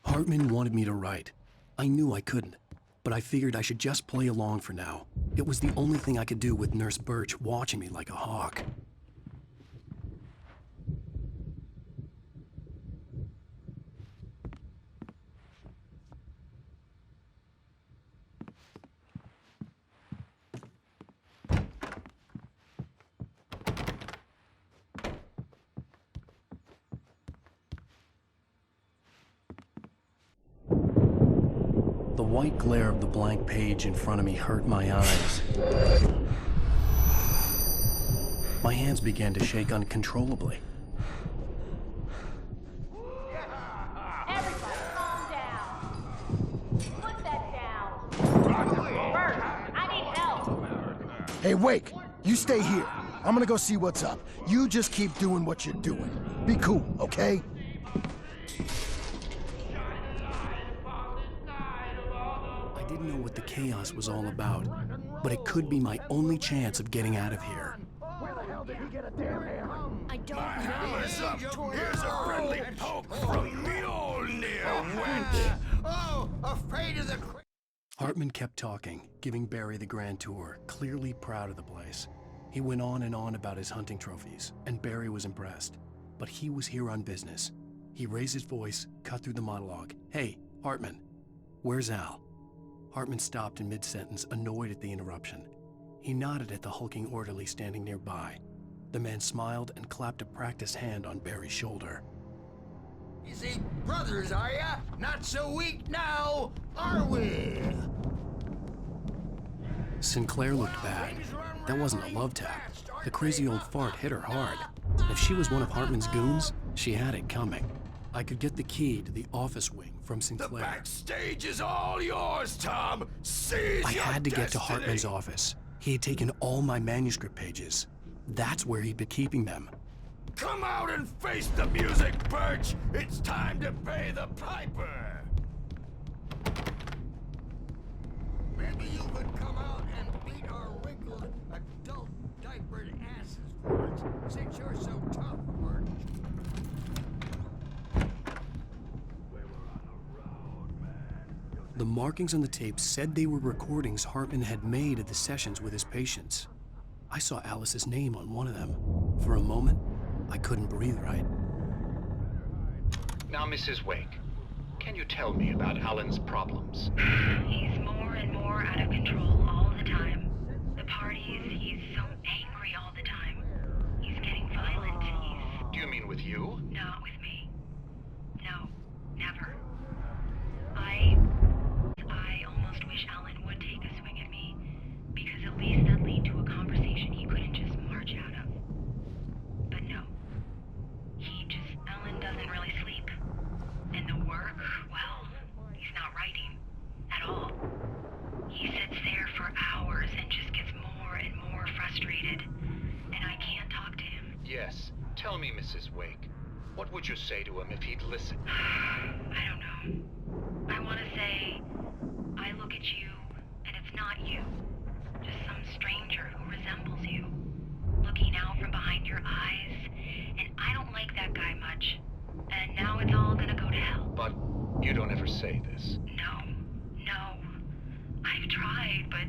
Hartman wanted me to write. I knew I couldn't, but I figured I should just play along for now. It was the only thing I could do with Nurse Birch watching me like a hawk. The white glare of the blank page in front of me hurt my eyes. My hands began to shake uncontrollably. Everybody calm down. Put that down. Bert, I need help. Hey, Wake, you stay here. I'm gonna go see what's up. You just keep doing what you're doing. Be cool, okay? I didn't know what the chaos was all about, but it could be my only chance of getting out of here. Where the hell did he get a damn hammer? I don't know. Hammer's up. Here's a friendly poke from Mjolnir, wench. Oh, afraid of the... Hartman kept talking, giving Barry the grand tour, clearly proud of the place. He went on and on about his hunting trophies, and Barry was impressed. But he was here on business. He raised his voice, cut through the monologue. Hey, Hartman, where's Al? Hartman stopped in mid-sentence, annoyed at the interruption. He nodded at the hulking orderly standing nearby. The man smiled and clapped a practiced hand on Barry's shoulder. You see, brothers, are ya? Not so weak now, are we? Sinclair looked bad. That wasn't a love tap. The crazy old fart hit her hard. If she was one of Hartman's goons, she had it coming. I could get the key to the office wing from Sinclair. The backstage is all yours, Tom. Seize I your had to get to destiny. Hartman's office. He had taken all my manuscript pages. That's where he'd been keeping them. Come out and face the music, Birch. It's time to pay the piper. Maybe you could come out and beat our wrinkled, adult, diapered asses for it, since you're so tough, Birch. The markings on the tape said they were recordings Hartman had made of the sessions with his patients. I saw Alice's name on one of them. For a moment, I couldn't breathe right. Now, Mrs. Wake, can you tell me about Alan's problems? He's more and more out of control all the time. The parties, he's so angry all the time. He's getting violent. Do you mean with you? Not with me. No, never. I almost wish Alan would take a swing at me, because at least that'd lead to a conversation he couldn't just march out of. But no. Alan doesn't really sleep. And the work, well, he's not writing at all. He sits there for hours and just gets more and more frustrated. And I can't talk to him. Yes. Tell me, Mrs. Wake. What would you say to him if he'd listen? I don't know. I want to say, I look at you, and it's not you. Just some stranger who resembles you. Looking out from behind your eyes. And I don't like that guy much. And now it's all gonna go to hell. But you don't ever say this. No. I've tried, but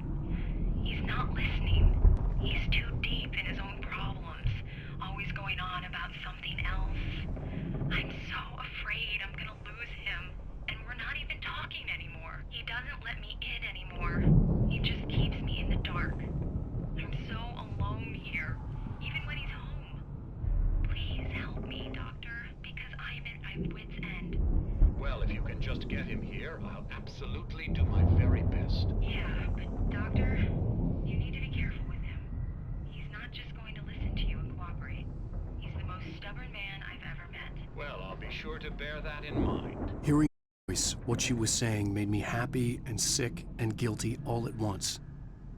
he's not listening. He's too deep in his own problems, always going on about something else. I'm so afraid I'm gonna lose him, and we're not even talking anymore. He doesn't let me in anymore. He just keeps me in the dark. I'm so alone here, even when he's home. Please help me, Doctor, because I'm at my wit's end. Well, if you can just get him here, I'll absolutely do my very best. Yeah, but Doctor, you need to be careful with him. He's not just going to listen to you and cooperate. He's the most stubborn man I've ever met. Well, I'll be sure to bear that in mind. Hearing her voice, what she was saying made me happy and sick and guilty all at once.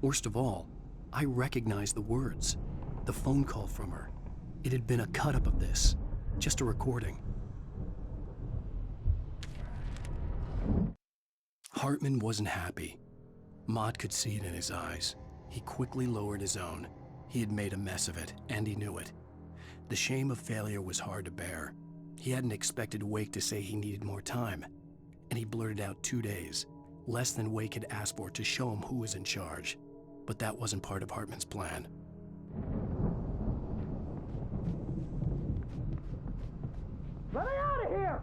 Worst of all, I recognized the words. The phone call from her. It had been a cut-up of this. Just a recording. Hartman wasn't happy. Maude could see it in his eyes. He quickly lowered his own. He had made a mess of it, and he knew it. The shame of failure was hard to bear. He hadn't expected Wake to say he needed more time, and he blurted out 2 days, less than Wake had asked for to show him who was in charge. But that wasn't part of Hartman's plan. Let me out of here!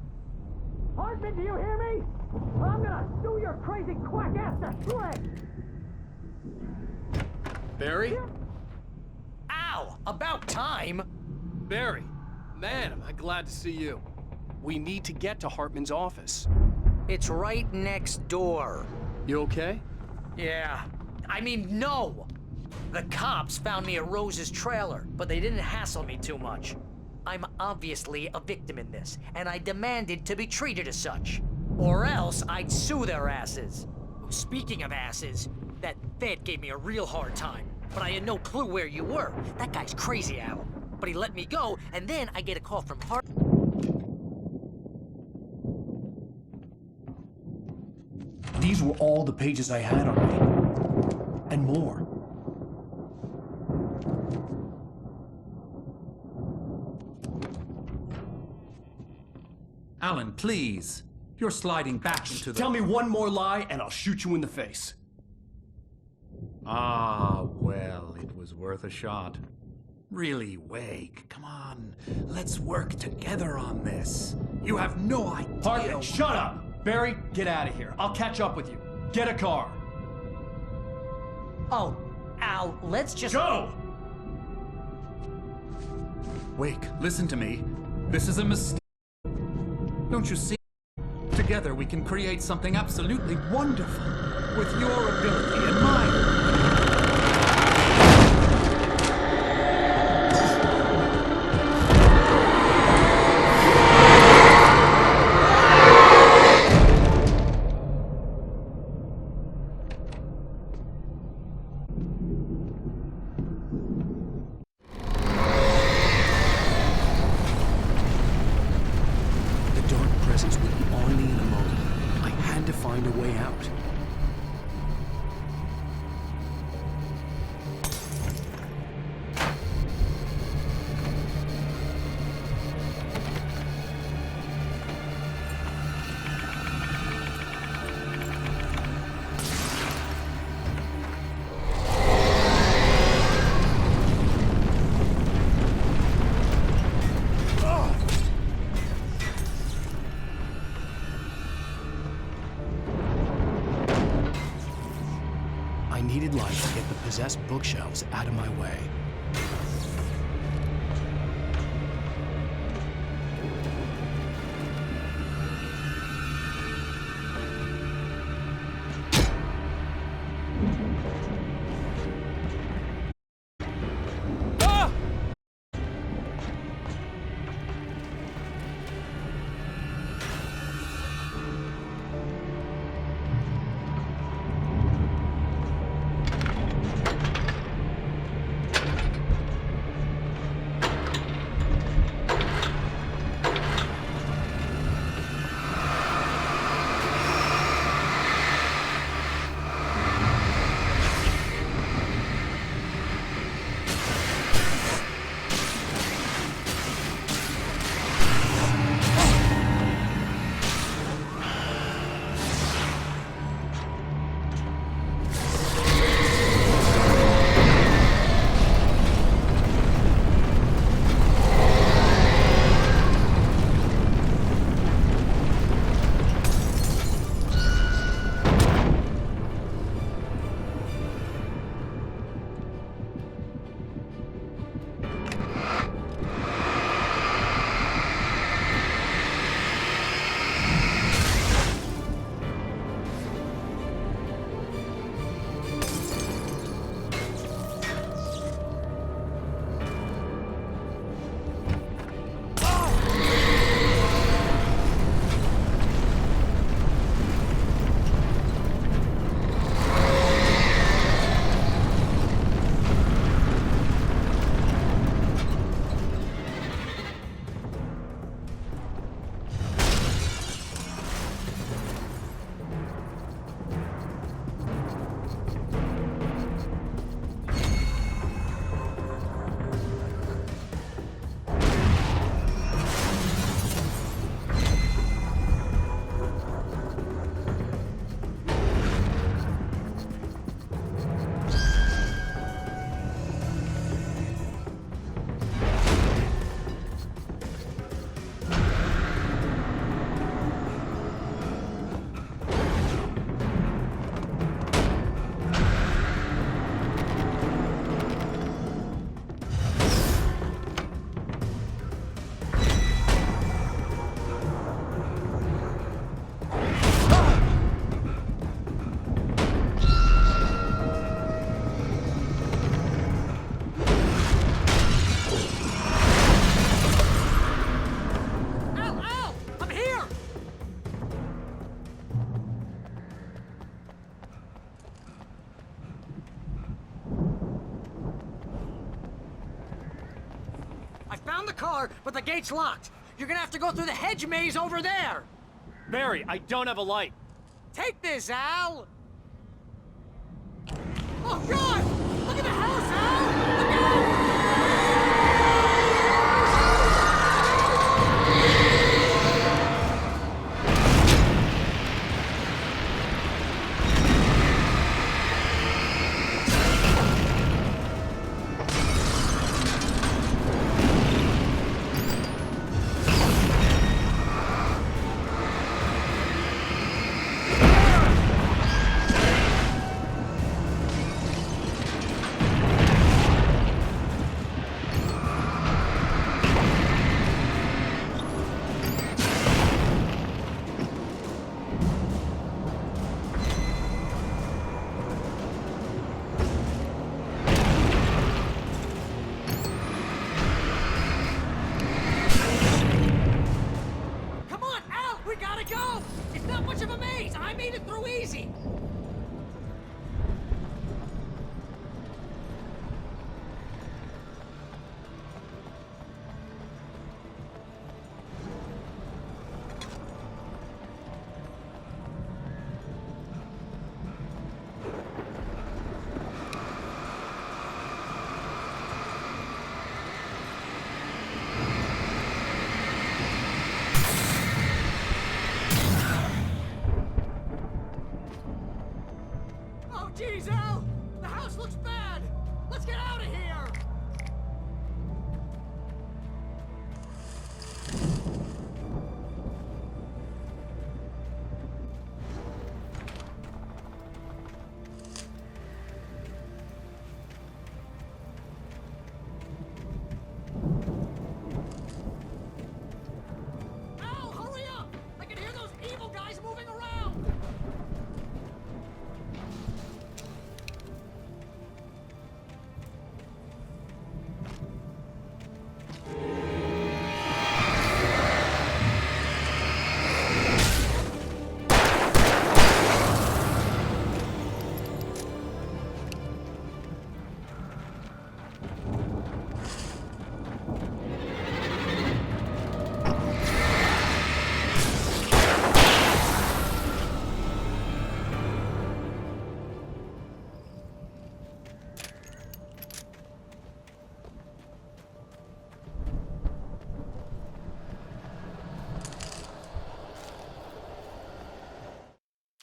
Hartman, do you hear me? I'm gonna sue your crazy quack ass to shreds! Barry? Ow! About time! Barry, man, am I glad to see you. We need to get to Hartman's office. It's right next door. You okay? Yeah. I mean, no! The cops found me at Rose's trailer, but they didn't hassle me too much. I'm obviously a victim in this, and I demanded to be treated as such. Or else I'd sue their asses. Speaking of asses, that vet gave me a real hard time, but I had no clue where you were. That guy's crazy, Al. But he let me go, and then I get a call from Hart. These were all the pages I had on me. And more. Alan, please. You're sliding back into the... Tell me one more lie and I'll shoot you in the face. Ah, well, it was worth a shot. Really, Wake, come on. Let's work together on this. You have no idea... Hartman, shut up! Barry, get out of here. I'll catch up with you. Get a car. Oh, Al, let's just... Go! Wake, listen to me. This is a mistake. Don't you see? Together we can create something absolutely wonderful. With your ability and mine. needed light to get the possessed bookshelves out of my way. Found the car, but the gate's locked. You're gonna have to go through the hedge maze over there. Barry, I don't have a light. Take this, Al. Oh, God! Look at the house, Al! Look out!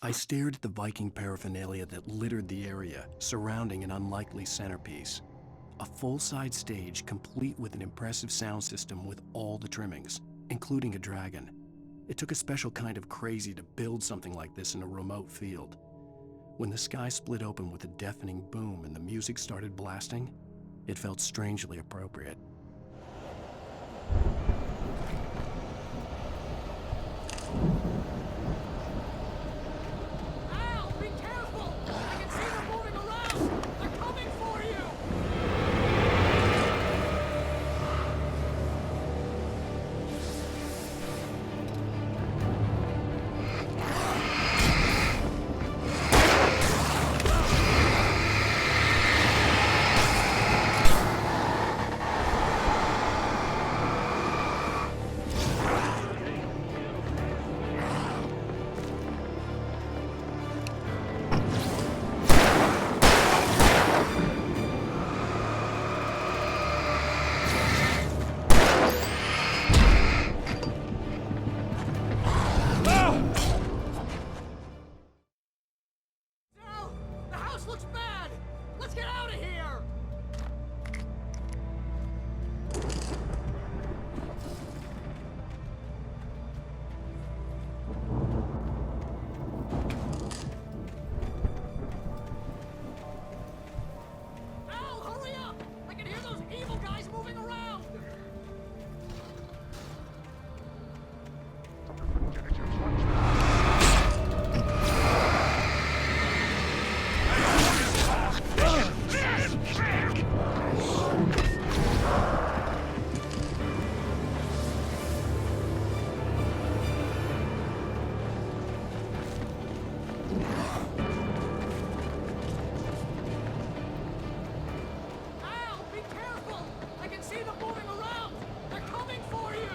I stared at the Viking paraphernalia that littered the area, surrounding an unlikely centerpiece. A full-size stage complete with an impressive sound system with all the trimmings, including a dragon. It took a special kind of crazy to build something like this in a remote field. When the sky split open with a deafening boom and the music started blasting, it felt strangely appropriate. Al, be careful! I can see them moving around! They're coming for you! The house looks bad! Let's get out of here! Al, hurry up! I can hear those evil guys moving around! Al, be careful! I can see them moving around! They're coming for you!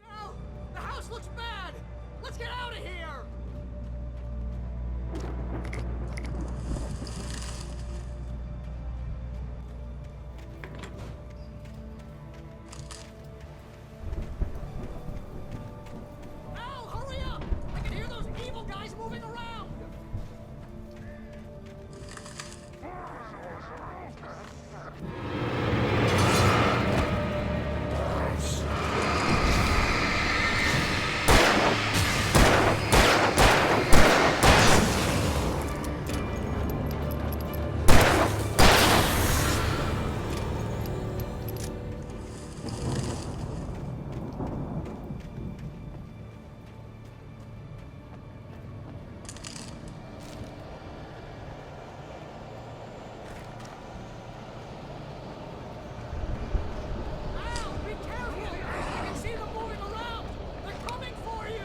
Al, the house looks bad! Let's get out of here! Al, hurry up! I can hear those evil guys moving around! Al, be careful! I can see them moving around! They're coming for you!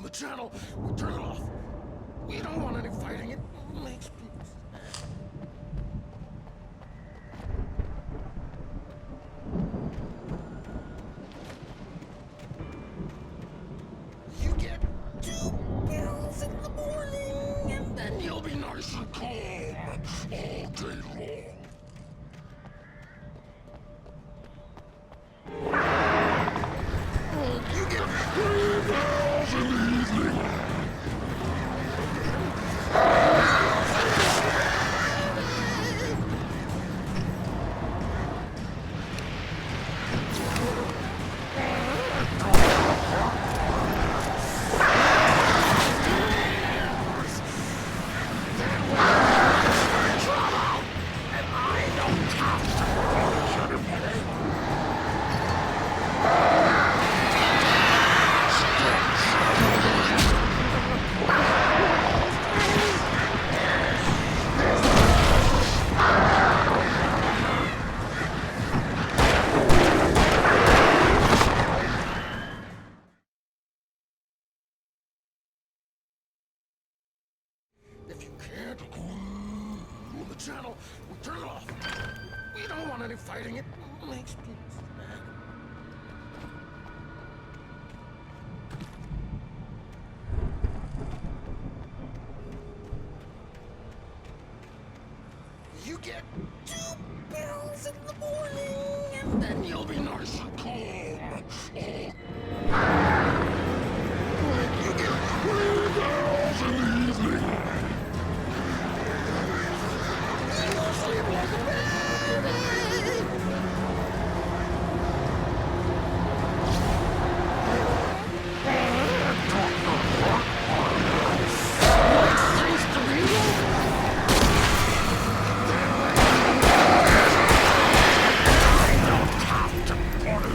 The channel, we'll turn it off. We don't want any fighting. It makes people sad. you'll be nice and calm all day long. You get 3 girls in the evening. If you can't rule the channel, we turn it off. We don't want any fighting. It makes people mad. You get 2 pills in the morning, and then you'll be nice and calm. You get 3 girls in the evening. You'll sleep like a baby. Thanks to me. I don't have to put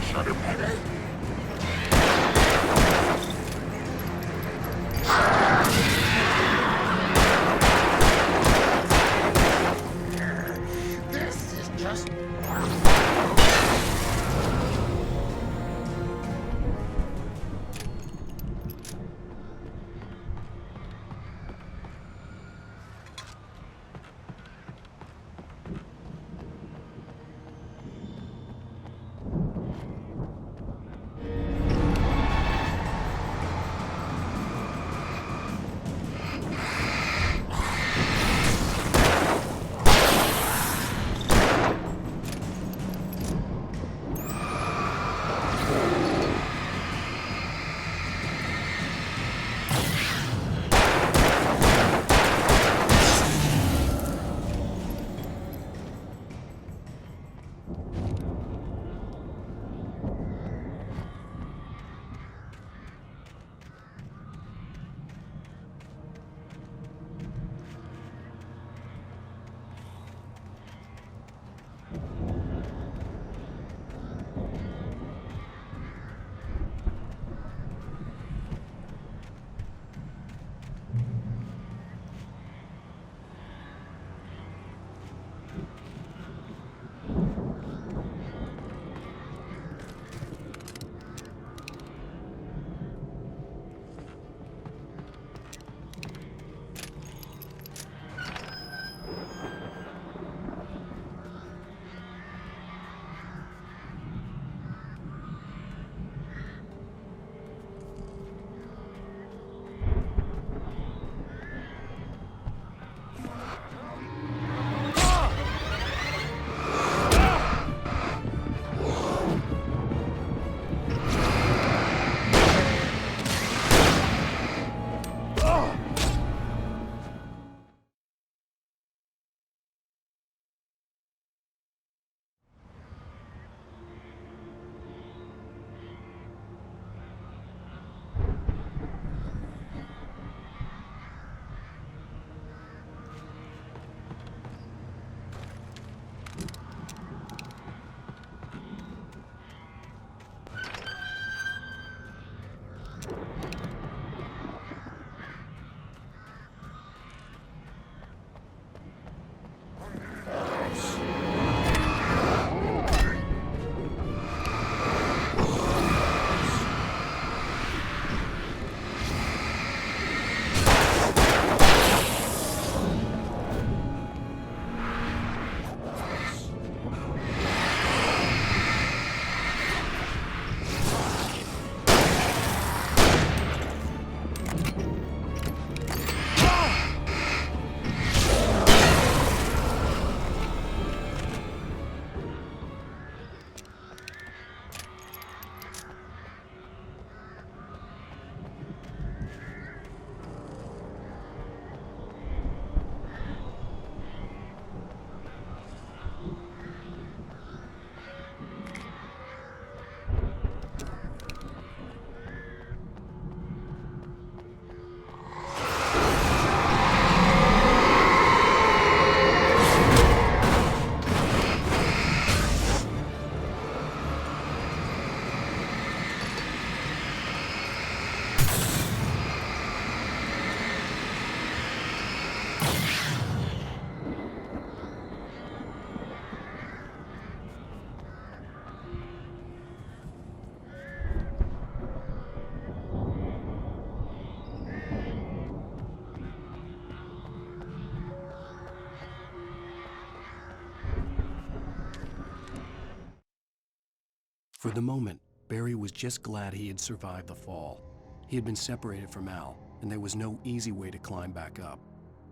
For the moment, Barry was just glad he had survived the fall. He had been separated from Al, and there was no easy way to climb back up.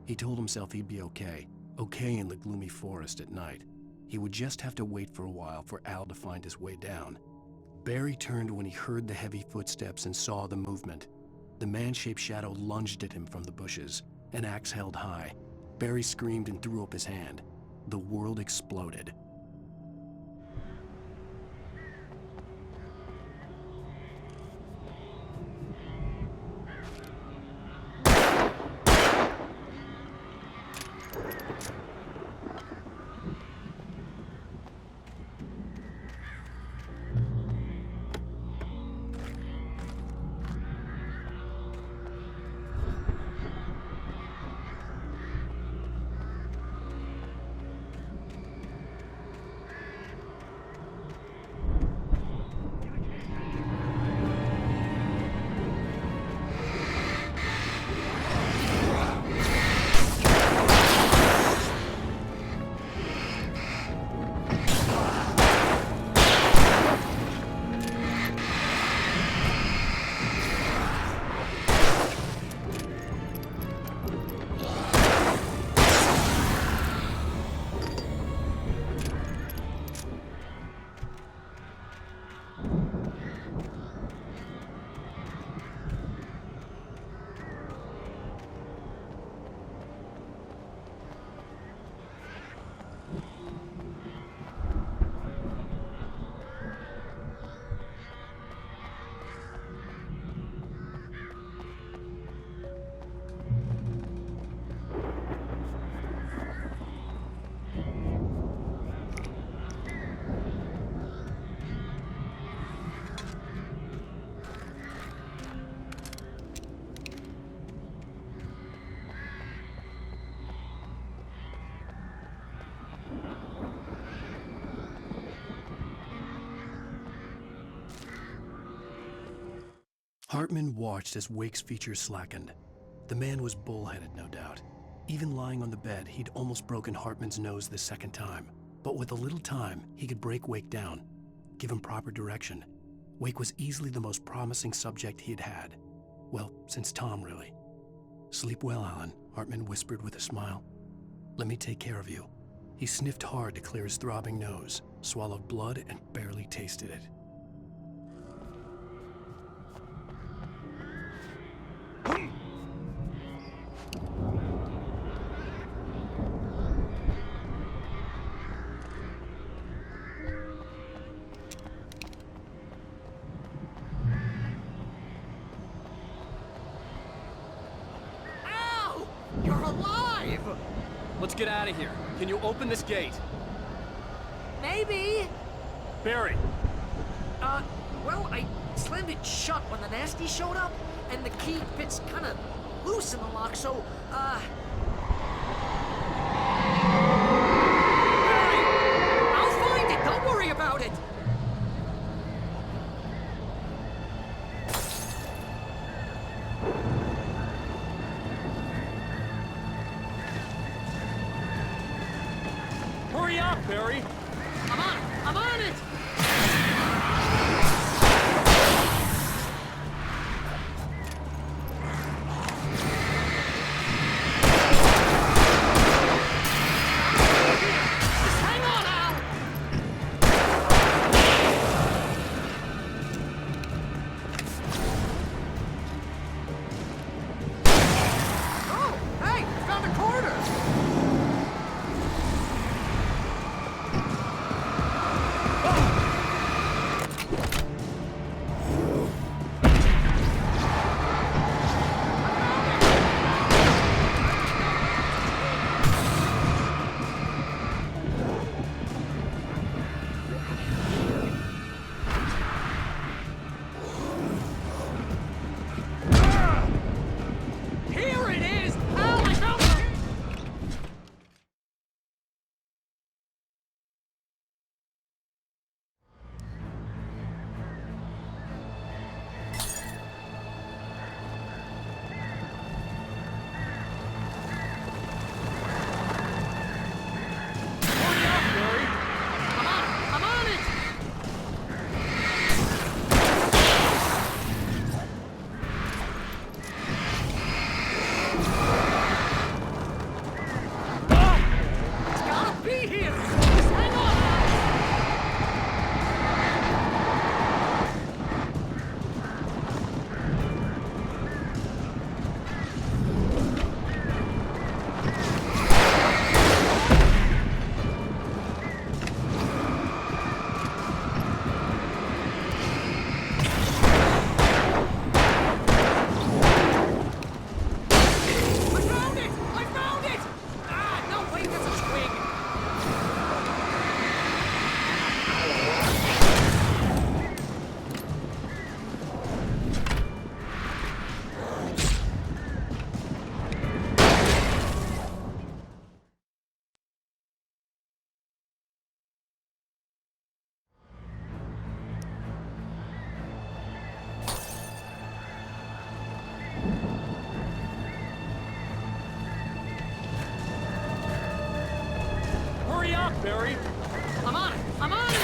He told himself he'd be okay in the gloomy forest at night. He would just have to wait for a while for Al to find his way down. Barry turned when he heard the heavy footsteps and saw the movement. The man-shaped shadow lunged at him from the bushes, an axe held high. Barry screamed and threw up his hand. The world exploded. Hartman watched as Wake's features slackened. The man was bullheaded, no doubt. Even lying on the bed, he'd almost broken Hartman's nose the second time. But with a little time, he could break Wake down, give him proper direction. Wake was easily the most promising subject he'd had. Well, since Tom, really. "Sleep well, Alan," Hartman whispered with a smile. "Let me take care of you." He sniffed hard to clear his throbbing nose, swallowed blood, and barely tasted it. You're alive! Let's get out of here. Can you open this gate? Maybe. Barry! Well, I slammed it shut when the nasty showed up, and the key fits kind of loose in the lock, so, Barry! I'll find it! Don't worry about it! Hurry up, Barry! I'm on it! Just hang on, Al! Oh, hey, found a corner! Oh! stop, Barry! I'm on it! I'm on it!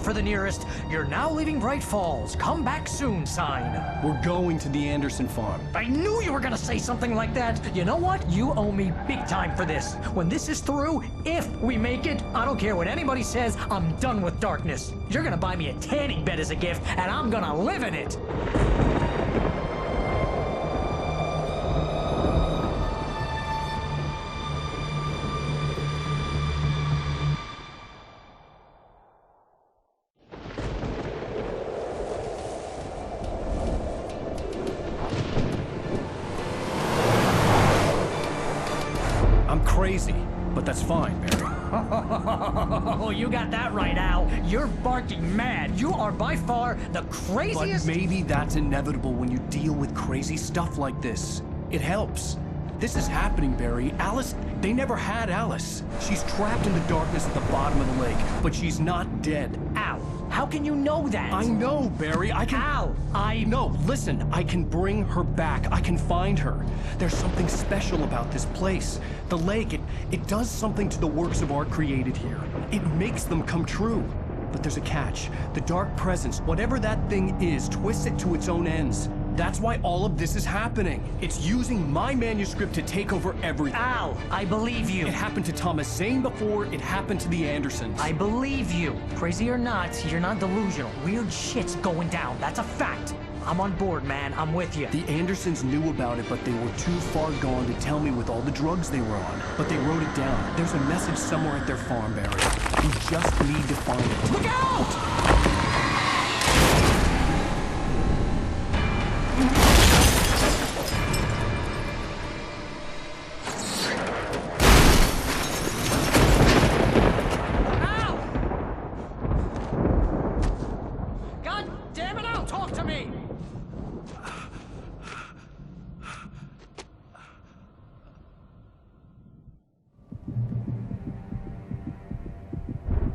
For the nearest, "You're now leaving Bright Falls. Come back soon" sign. We're going to the Anderson farm. I knew you were gonna say something like that. You know what? You owe me big time for this. When this is through, if we make it, I don't care what anybody says, I'm done with darkness. You're gonna buy me a tanning bed as a gift, and I'm gonna live in it. Crazy, but that's fine, Barry. Oh, you got that right, Al. You're barking mad. You are by far the craziest... But maybe that's inevitable when you deal with crazy stuff like this. It helps. This is happening, Barry. Alice, they never had Alice. She's trapped in the darkness at the bottom of the lake, but she's not dead. Al, how can you know that? I know, Barry. I can... Al, No, listen. I can bring her back. I can find her. There's something special about this place. The lake, it does something to the works of art created here. It makes them come true. But there's a catch. The dark presence, whatever that thing is, twists it to its own ends. That's why all of this is happening. It's using my manuscript to take over everything. Al, I believe you. It happened to Thomas Zane before, it happened to the Andersons. I believe you. Crazy or not, you're not delusional. Weird shit's going down. That's a fact. I'm on board, man. I'm with you. The Andersons knew about it, but they were too far gone to tell me with all the drugs they were on. But they wrote it down. There's a message somewhere at their farm, Barry. We just need to find it. Look out!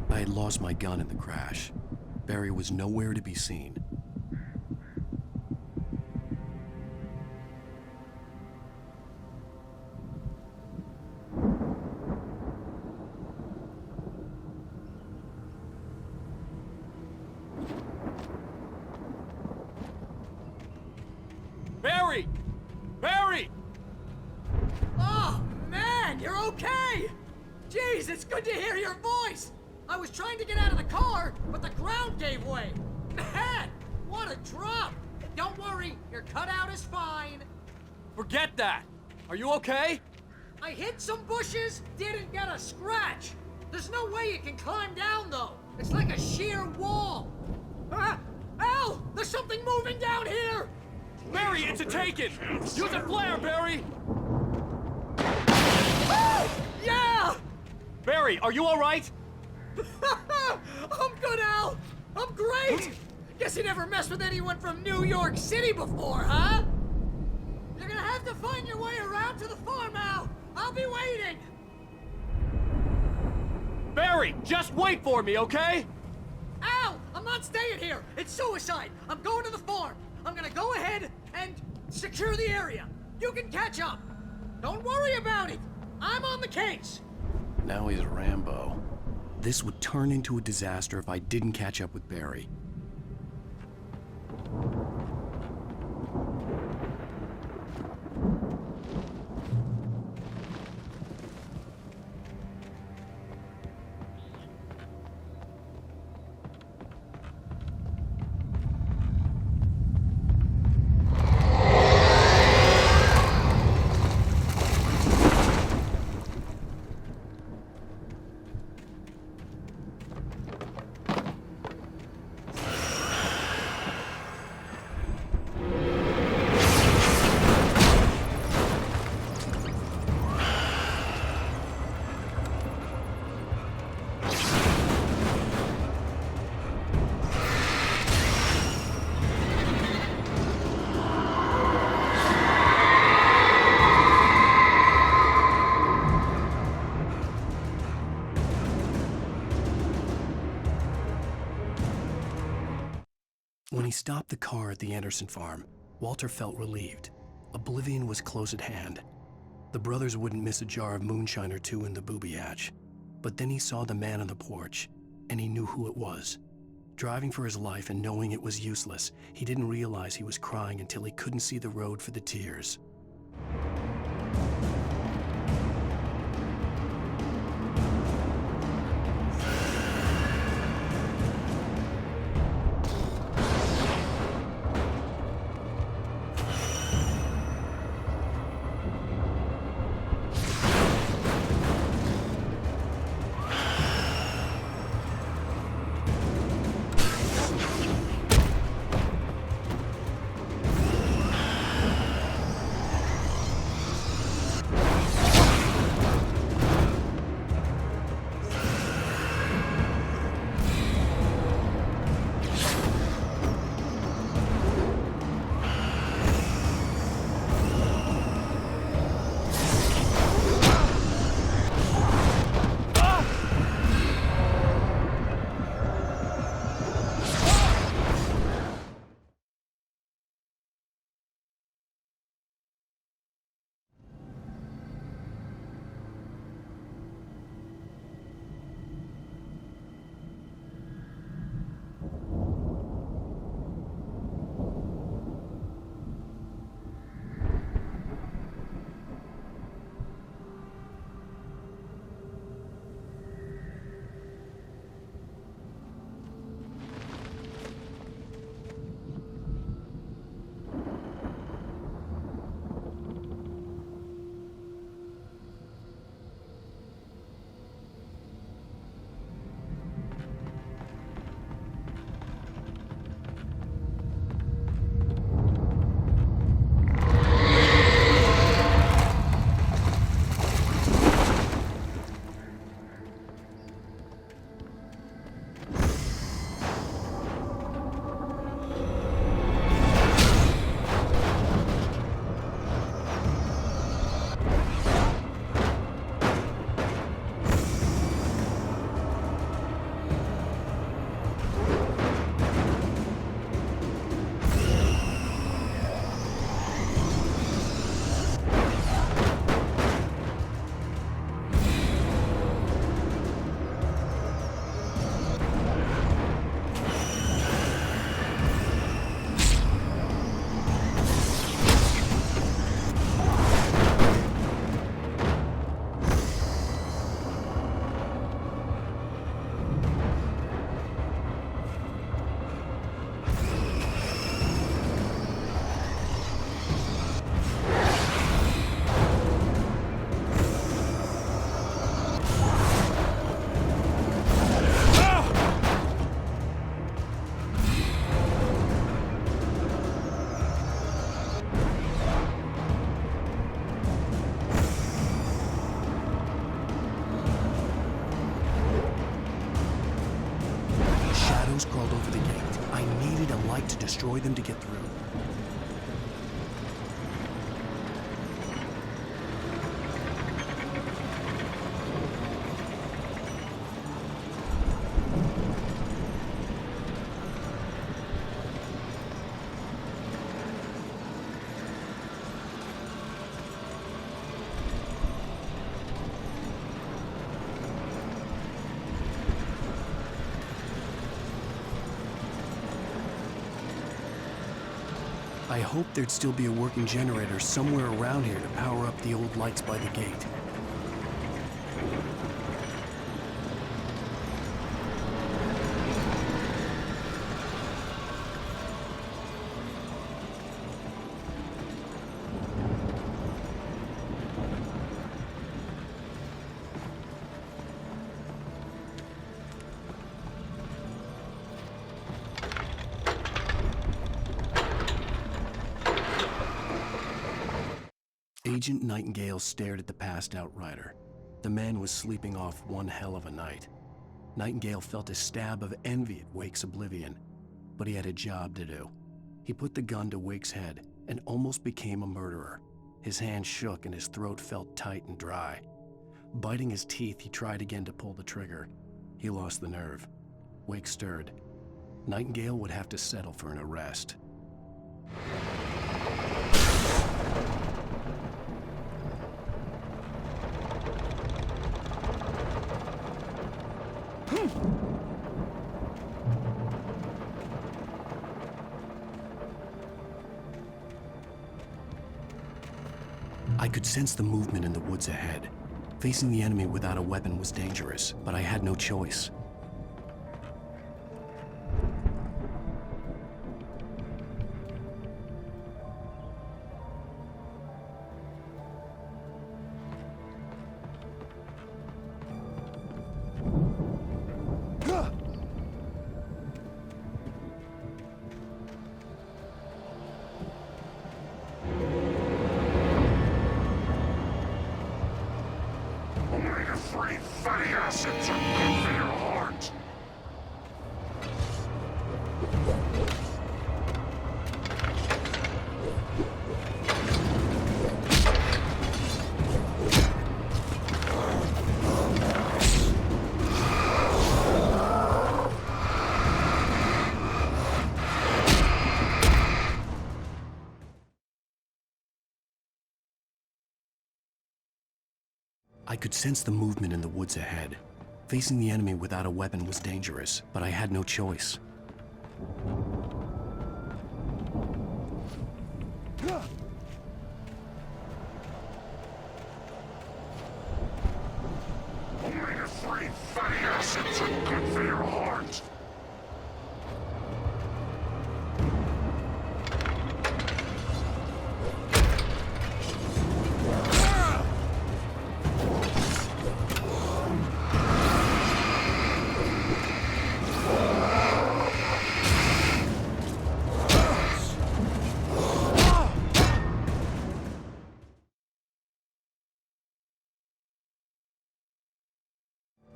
I had lost my gun in the crash. Barry was nowhere to be seen. Barry! Barry! Oh, man, you're okay! Jeez, it's good to hear your voice! I was trying to get out of the car, but the ground gave way. Man, what a drop! Don't worry, your cutout is fine. Forget that! Are you okay? I hit some bushes, didn't get a scratch. There's no way you can climb down, though. It's like a sheer wall. Al, there's something moving down here! Barry, it's a taken! Use a flare, Barry! Yeah! Barry, are you all right? I'm good, Al! I'm great! Guess you never messed with anyone from New York City before, huh? You're gonna have to find your way around to the farm, Al! I'll be waiting! Barry, just wait for me, okay? Al! I'm not staying here! It's suicide! I'm going to the farm! I'm gonna go ahead and secure the area. You can catch up. Don't worry about it! I'm on the case! Now he's Rambo. This would turn into a disaster if I didn't catch up with Barry. When he stopped the car at the Anderson farm, Walter felt relieved. Oblivion was close at hand. The brothers wouldn't miss a jar of moonshine or two in the booby hatch. But then he saw the man on the porch, and he knew who it was. Driving for his life and knowing it was useless, he didn't realize he was crying until he couldn't see the road for the tears. Crawled over the gate. I needed a light to destroy them to get through. I hoped there'd still be a working generator somewhere around here to power up the old lights by the gate. Agent Nightingale stared at the passed-out rider. The man was sleeping off one hell of a night. Nightingale felt a stab of envy at Wake's oblivion, but he had a job to do. He put the gun to Wake's head and almost became a murderer. His hand shook and his throat felt tight and dry. Biting his teeth, he tried again to pull the trigger. He lost the nerve. Wake stirred. Nightingale would have to settle for an arrest. I could sense the movement in the woods ahead. Facing the enemy without a weapon was dangerous, but I had no choice. I could sense the movement in the woods ahead. Facing the enemy without a weapon was dangerous, but I had no choice. Omega-3 fatty acids are good for your heart.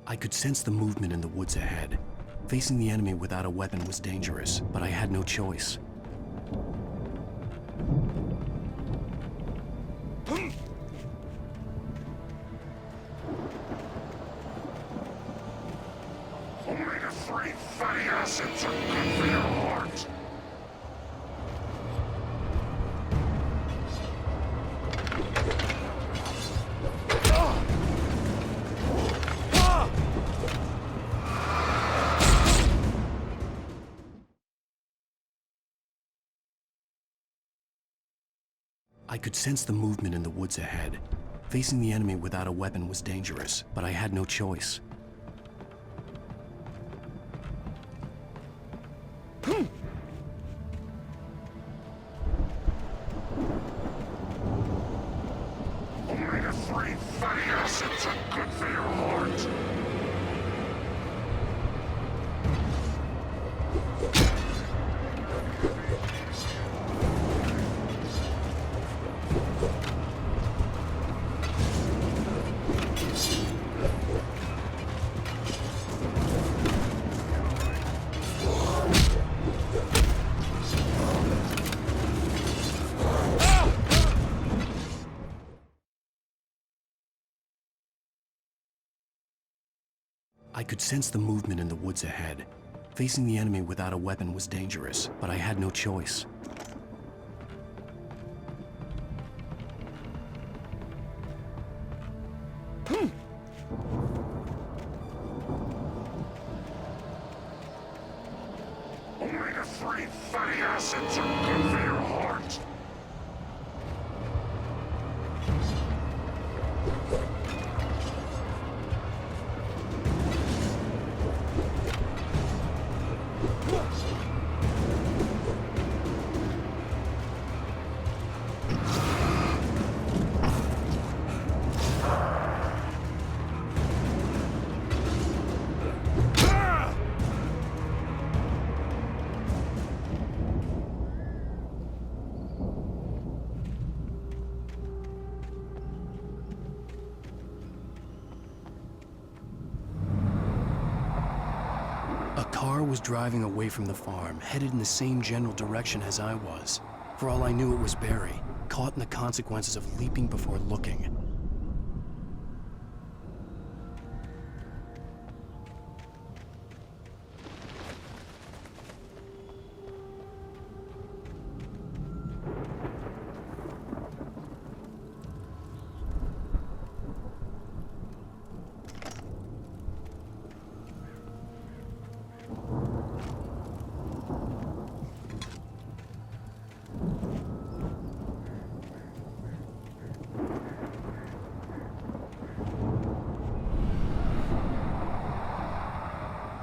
I could sense the movement in the woods ahead. Facing the enemy without a weapon was dangerous, but I had no choice. Omega-3 fatty acids are good for your heart. I could sense the movement in the woods ahead. Facing the enemy without a weapon was dangerous, but I had no choice. Omega-3 fatty acids are good for your heart. I could sense the movement in the woods ahead. Facing the enemy without a weapon was dangerous, but I had no choice. Omega-3 fatty acids are good for your heart. car was driving away from the farm, headed in the same general direction as I was. For all I knew, it was Barry, caught in the consequences of leaping before looking.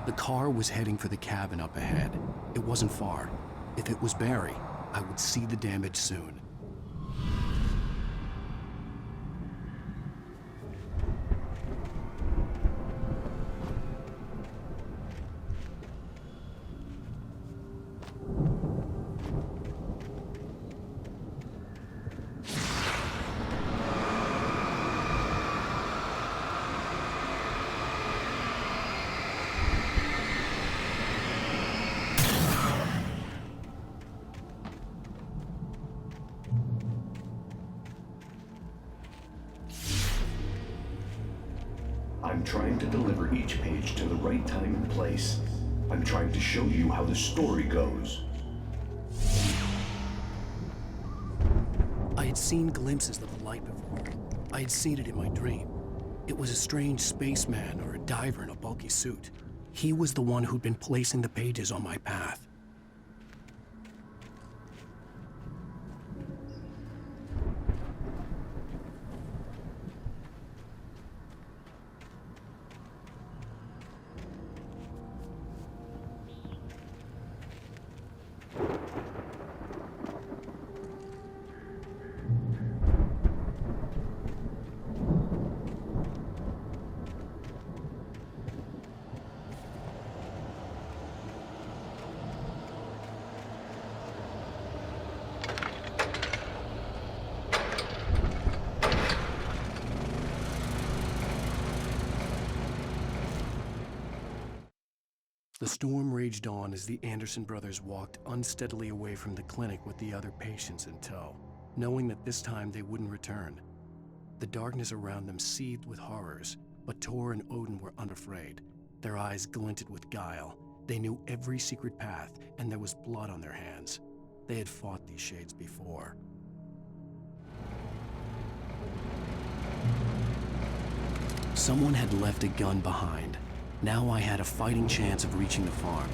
The car was heading for the cabin up ahead. It wasn't far. If it was Barry, I would see the damage soon. I'm trying to deliver each page to the right time and place. I'm trying to show you how the story goes. I had seen glimpses of the light before. I had seen it in my dream. It was a strange spaceman or a diver in a bulky suit. He was the one who'd been placing the pages on my path. The storm raged on as the Anderson brothers walked unsteadily away from the clinic with the other patients in tow, knowing that this time they wouldn't return. The darkness around them seethed with horrors, but Tor and Odin were unafraid. Their eyes glinted with guile. They knew every secret path, and there was blood on their hands. They had fought these shades before. Someone had left a gun behind. Now I had a fighting chance of reaching the farm.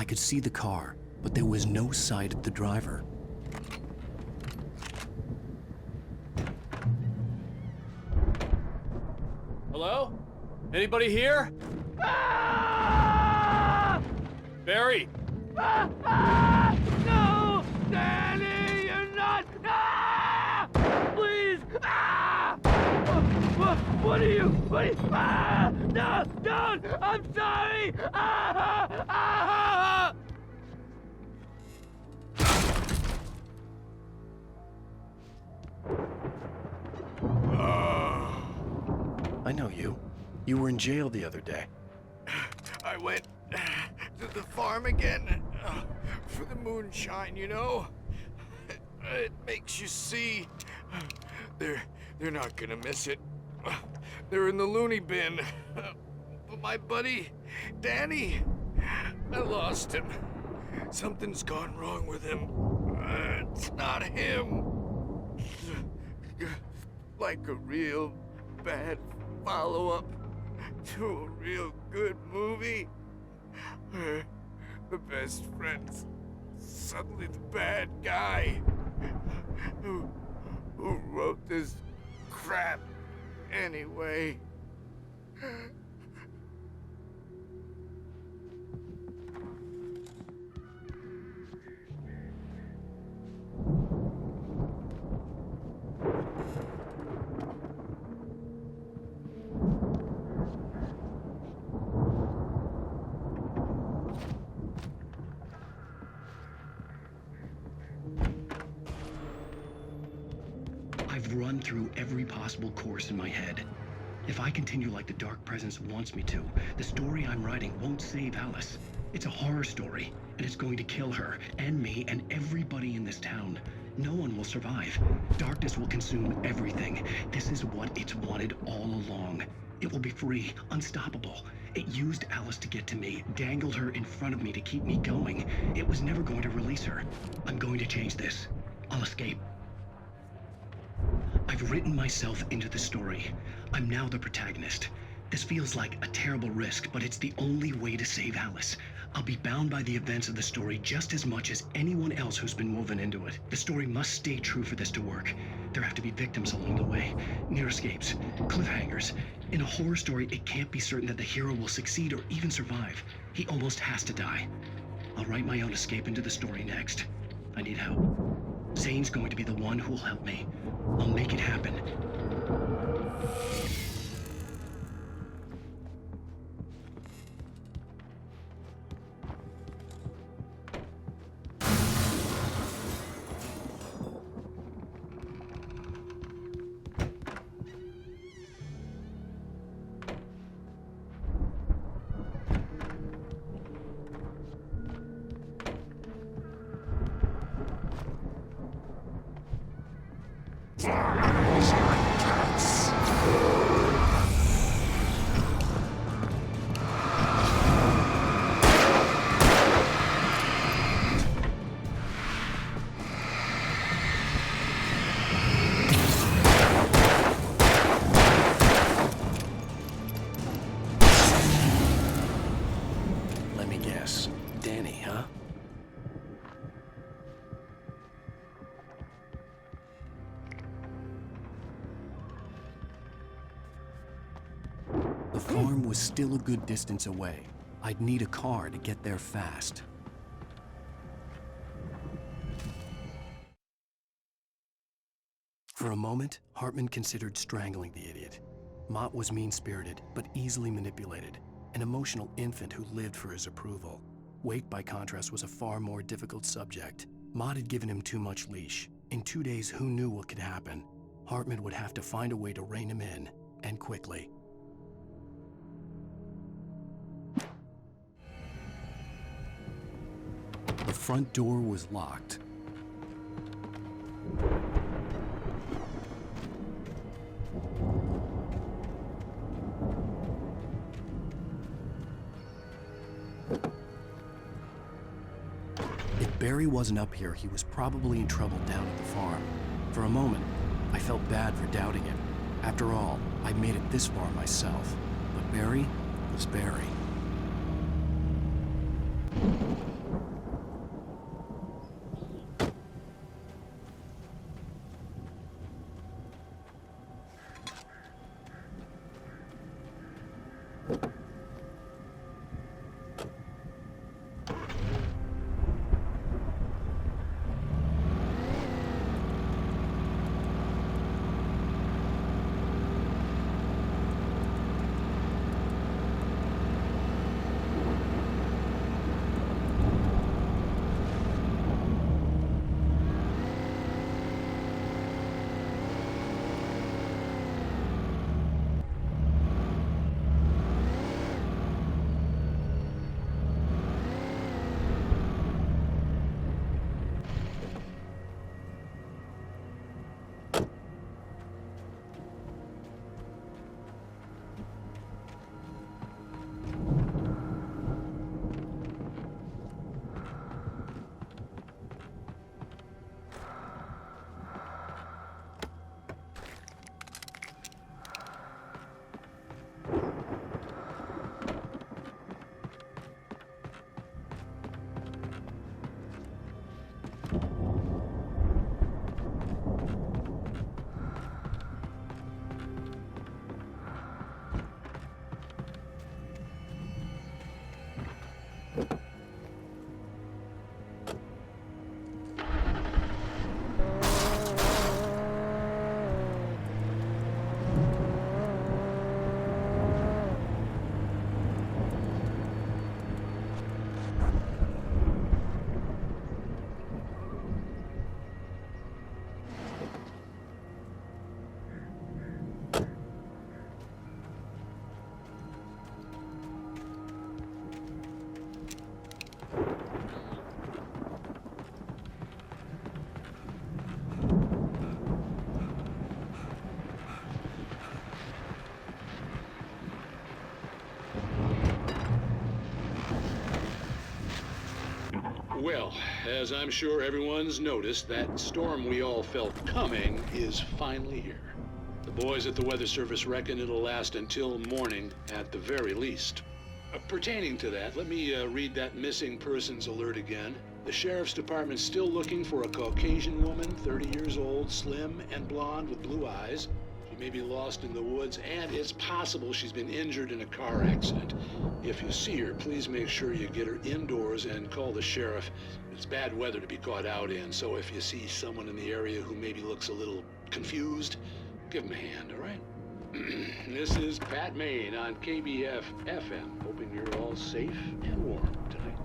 I could see the car, but there was no sight of the driver. Hello? Anybody here? Barry! No! Danny, you're not! Please! What are you? No! Don't! I'm sorry! I know you. You were in jail the other day. I went to the farm again for the moonshine, you know? It makes you see. They're not gonna miss it. They're in the loony bin. But my buddy, Danny, I lost him. Something's gone wrong with him. It's not him. Like a real bad follow-up to a real good movie. Where the best friend's suddenly the bad guy. Who wrote this crap anyway? I've run through every possible course in my head. If I continue like the Dark Presence wants me to, the story I'm writing won't save Alice. It's a horror story, and it's going to kill her, and me, and everybody in this town. No one will survive. Darkness will consume everything. This is what it's wanted all along. It will be free, unstoppable. It used Alice to get to me, dangled her in front of me to keep me going. It was never going to release her. I'm going to change this. I'll escape. I've written myself into the story. I'm now the protagonist. This feels like a terrible risk, but it's the only way to save Alice. I'll be bound by the events of the story just as much as anyone else who's been woven into it. The story must stay true for this to work. There have to be victims along the way, near escapes, cliffhangers. In a horror story, it can't be certain that the hero will succeed or even survive. He almost has to die. I'll write my own escape into the story next. I need help. Zane's going to be the one who'll help me. I'll make it happen. Let me guess. Danny, huh? The farm was still a good distance away. I'd need a car to get there fast. For a moment, Hartman considered strangling the idiot. Mott was mean-spirited, but easily manipulated. An emotional infant who lived for his approval. Wake, by contrast, was a far more difficult subject. Mott had given him too much leash. In 2 days, who knew what could happen? Hartman would have to find a way to rein him in, and quickly. The front door was locked. If Barry wasn't up here, he was probably in trouble down at the farm. For a moment, I felt bad for doubting him. After all, I'd made it this far myself. But Barry was Barry. Well, as I'm sure everyone's noticed, that storm we all felt coming is finally here. The boys at the Weather Service reckon it'll last until morning at the very least. Pertaining to that, let me read that missing persons alert again. The Sheriff's Department's still looking for a Caucasian woman, 30 years old, slim and blonde with blue eyes. She may be lost in the woods, and it's possible she's been injured in a car accident. If you see her, please make sure you get her indoors and call the sheriff. It's bad weather to be caught out in, so if you see someone in the area who maybe looks a little confused, give him a hand, all right? This is Pat Maine on KBF FM, hoping you're all safe and warm tonight.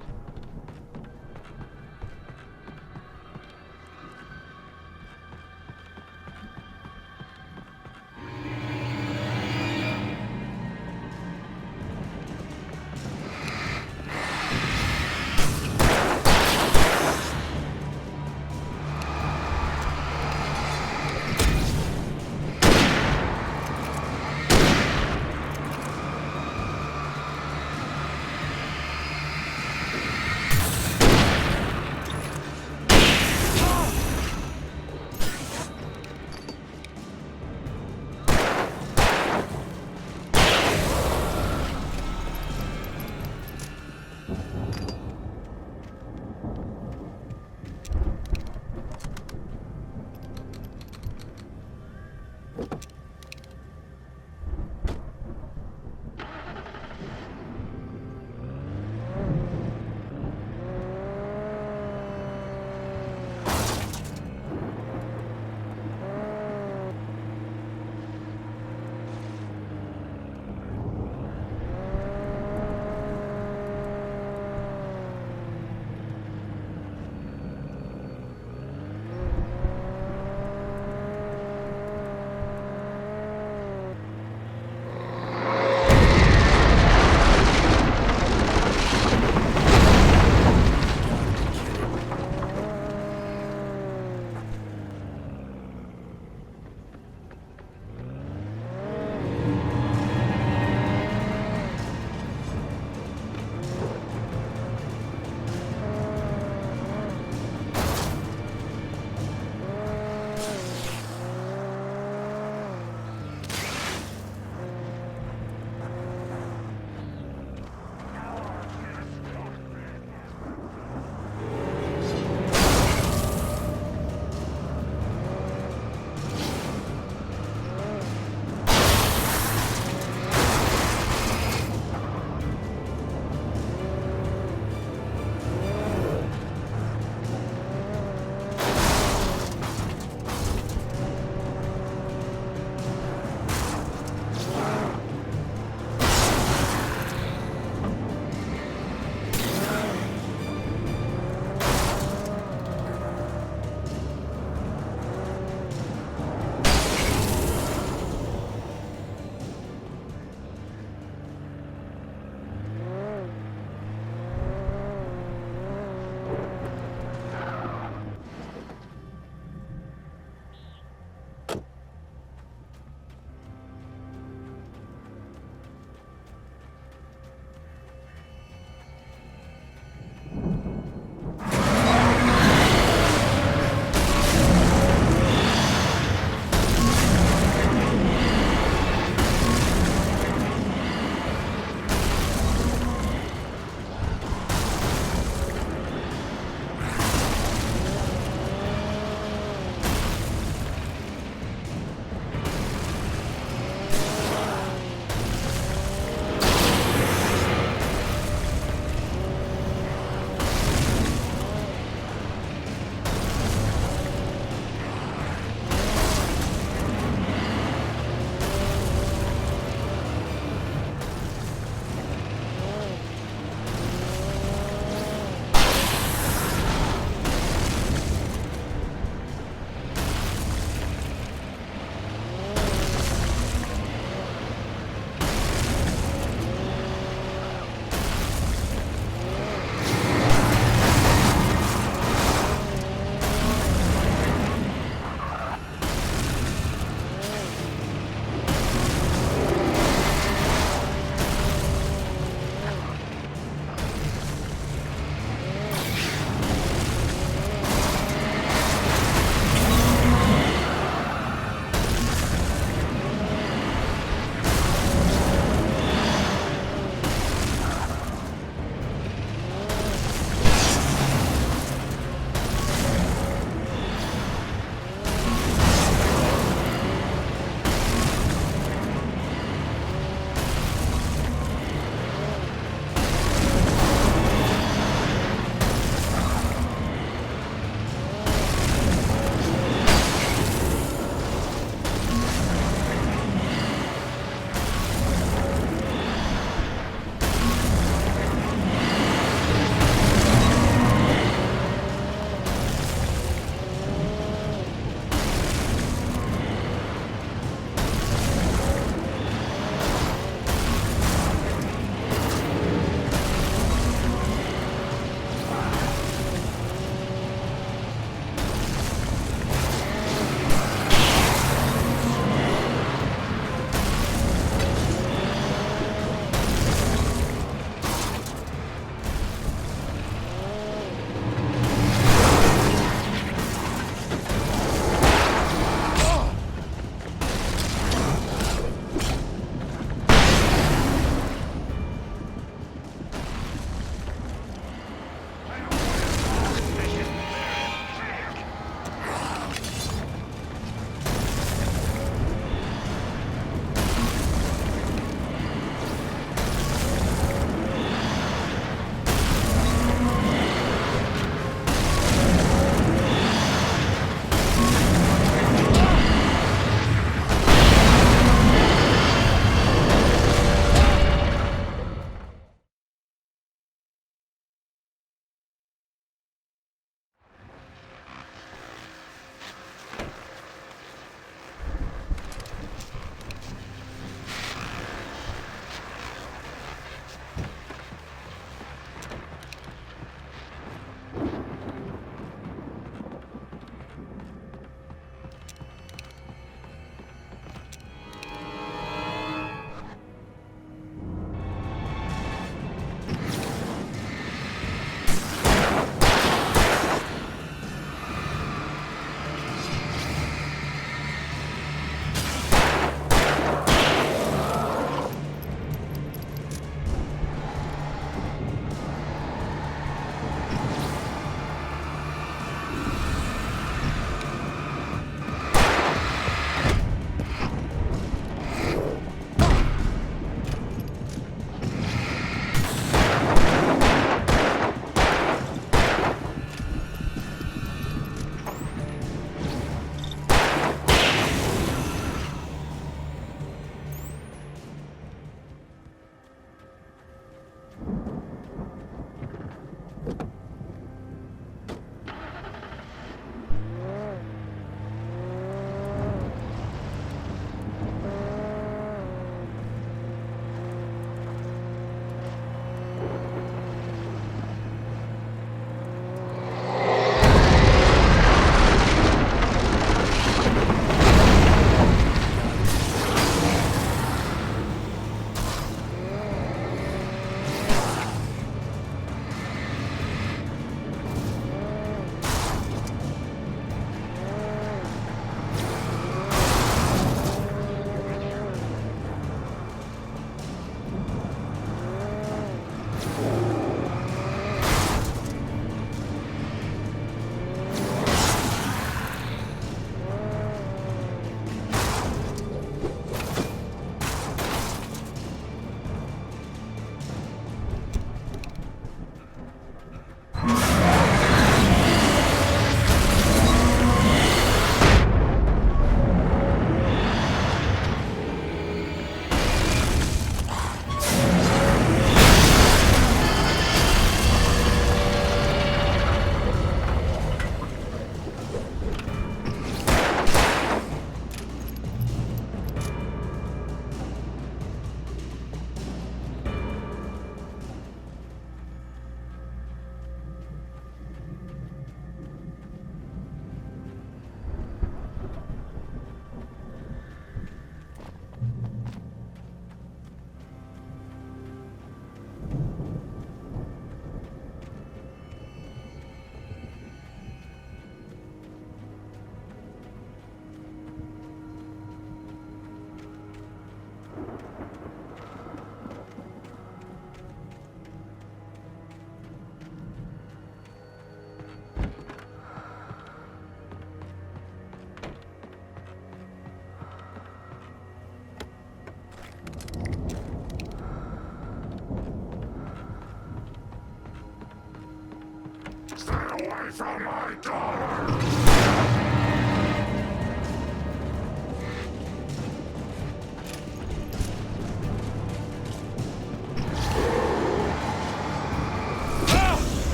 away from my daughter!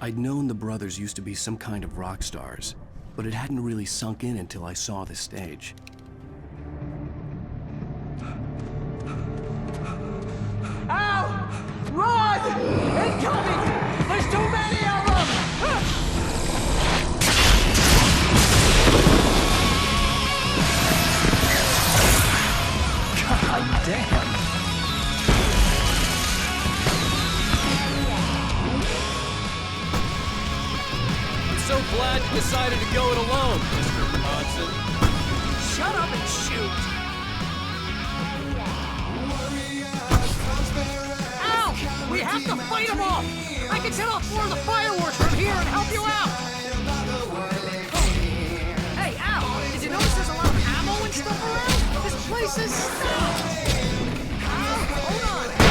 I'd known the brothers used to be some kind of rock stars, but it hadn't really sunk in until I saw the stage. Ow! Run! Incoming! There's too many of them! God damn! So glad you decided to go it alone, Mr. Hudson. Shut up and shoot! Ow! We have to fight them off! I can set off more of the fireworks from here and help you out! Hey, Al! Did you notice there's a lot of ammo and stuff around? This place is stocked! Hold on!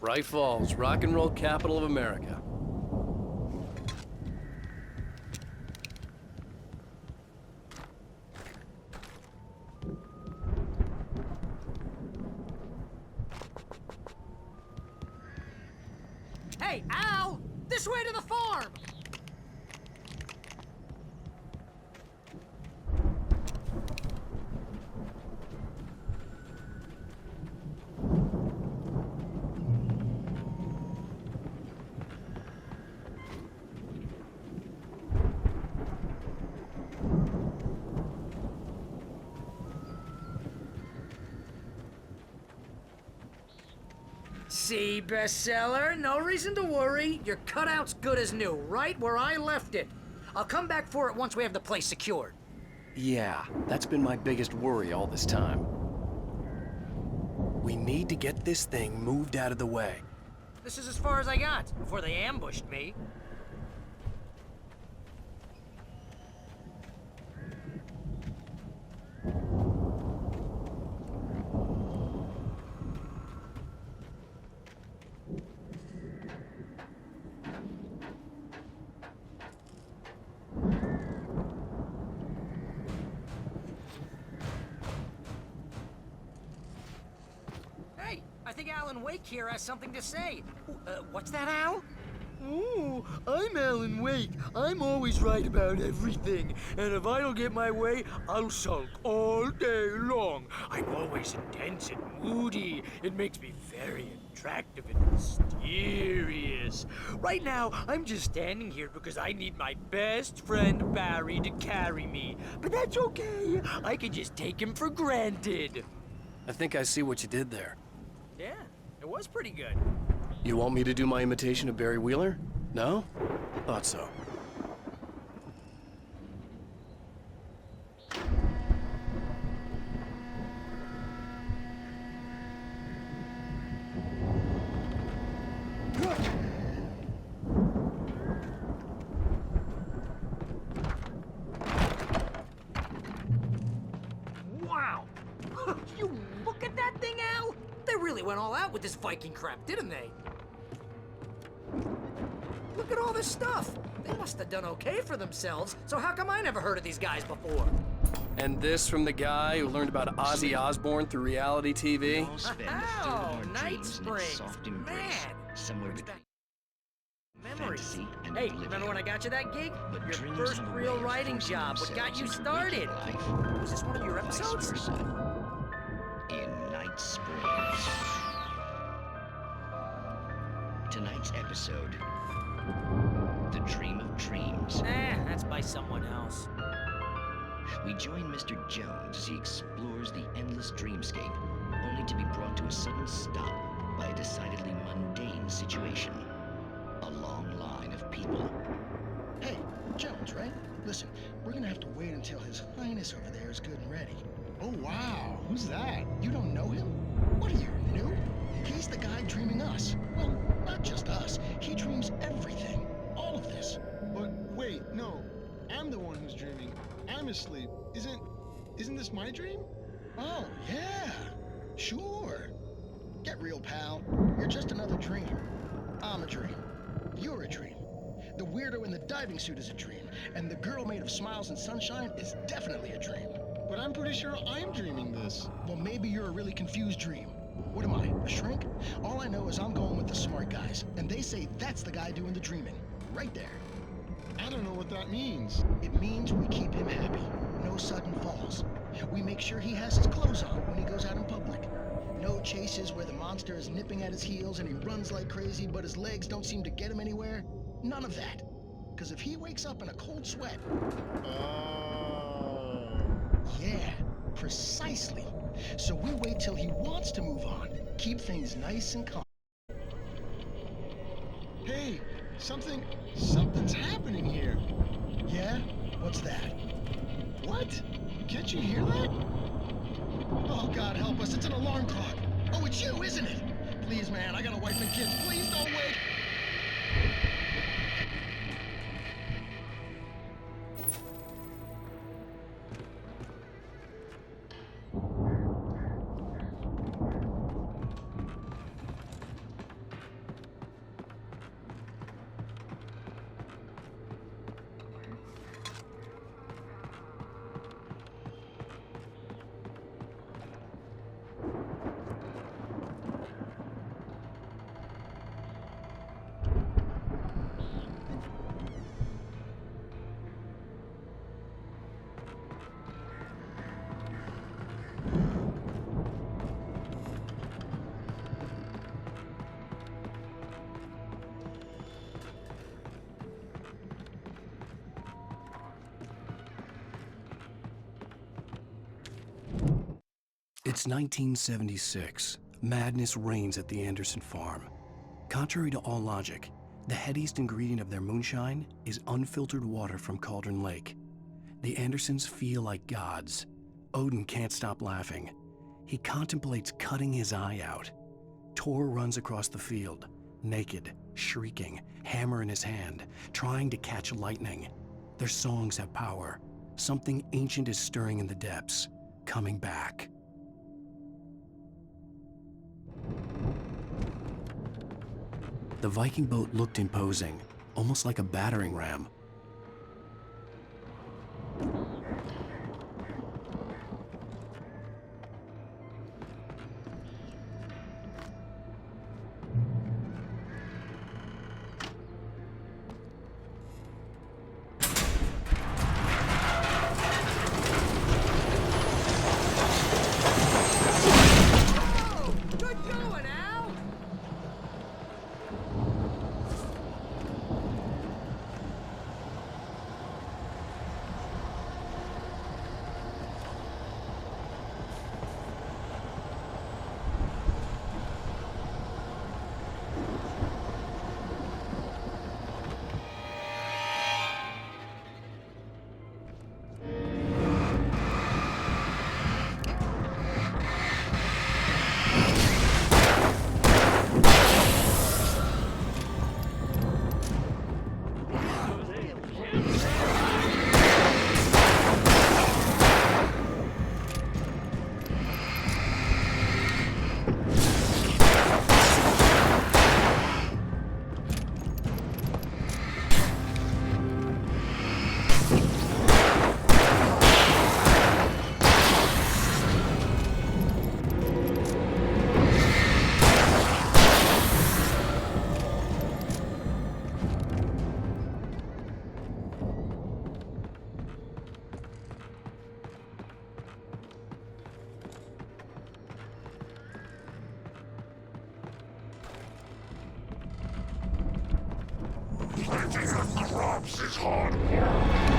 Bright Falls, rock and roll capital of America. Hey, Al! This way to the farm! See, bestseller? No reason to worry. Your cutout's good as new, right where I left it. I'll come back for it once we have the place secured. Yeah, that's been my biggest worry all this time. We need to get this thing moved out of the way. This is as far as I got before they ambushed me. I think Alan Wake here has something to say. What's that, Al? Oh, I'm Alan Wake. I'm always right about everything. And if I don't get my way, I'll sulk all day long. I'm always intense and moody. It makes me very attractive and mysterious. Right now, I'm just standing here because I need my best friend Barry to carry me. But that's okay. I can just take him for granted. I think I see what you did there. Yeah, it was pretty good. You want me to do my imitation of Barry Wheeler? No? Thought so. Wow! You look at that thing, Al! They really went all out with this Viking crap, didn't they? Look at all this stuff. They must have done okay for themselves, so how come I never heard of these guys before? And this from the guy who learned about Ozzy Osbourne through reality TV? Oh, Night Springs. Man! Somewhere between Memories. Hey, remember when I got you that gig? Your first real writing job, what got you started? Was this one of your episodes? In Night Springs. Tonight's episode, The Dream of Dreams. That's by someone else. We join Mr. Jones as he explores the endless dreamscape, only to be brought to a sudden stop by a decidedly mundane situation. A long line of people. Hey, Jones, right? Listen, we're gonna have to wait until His Highness over there is good and ready. Oh, wow. Who's that? You don't know him? What are you, new? He's the guy dreaming us. Well, not just us. He dreams everything. All of this. But wait, no. I'm the one who's dreaming. I'm asleep. Isn't this my dream? Oh, yeah. Sure. Get real, pal. You're just another dream. I'm a dream. You're a dream. The weirdo in the diving suit is a dream. And the girl made of smiles and sunshine is definitely a dream. But I'm pretty sure I'm dreaming this. Well, maybe you're a really confused dream. What am I, a shrink? All I know is I'm going with the smart guys, and they say that's the guy doing the dreaming. Right there. I don't know what that means. It means we keep him happy. No sudden falls. We make sure he has his clothes on when he goes out in public. No chases where the monster is nipping at his heels and he runs like crazy, but his legs don't seem to get him anywhere. None of that. Because if he wakes up in a cold sweat... Yeah, precisely. So we wait till he wants to move on. Keep things nice and calm. Hey, something's happening here. Yeah? What's that? What? Can't you hear that? Oh, God help us, it's an alarm clock. Oh, it's you, isn't it? Please, man, I got a wife and kids. Please don't wait. It's 1976. Madness reigns at the Anderson farm. Contrary to all logic, the headiest ingredient of their moonshine is unfiltered water from Cauldron Lake. The Andersons feel like gods. Odin can't stop laughing. He contemplates cutting his eye out. Tor runs across the field, naked, shrieking, hammer in his hand, trying to catch lightning. Their songs have power. Something ancient is stirring in the depths, coming back. The Viking boat looked imposing, almost like a battering ram. Is hard work.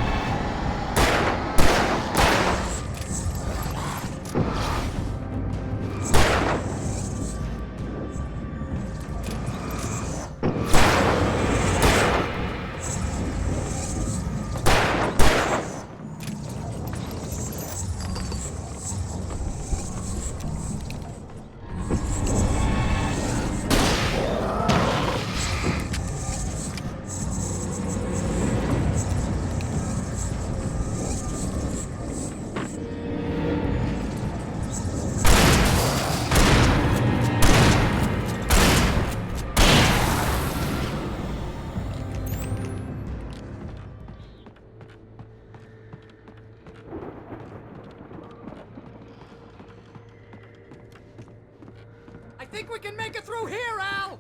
I think we can make it through here, Al!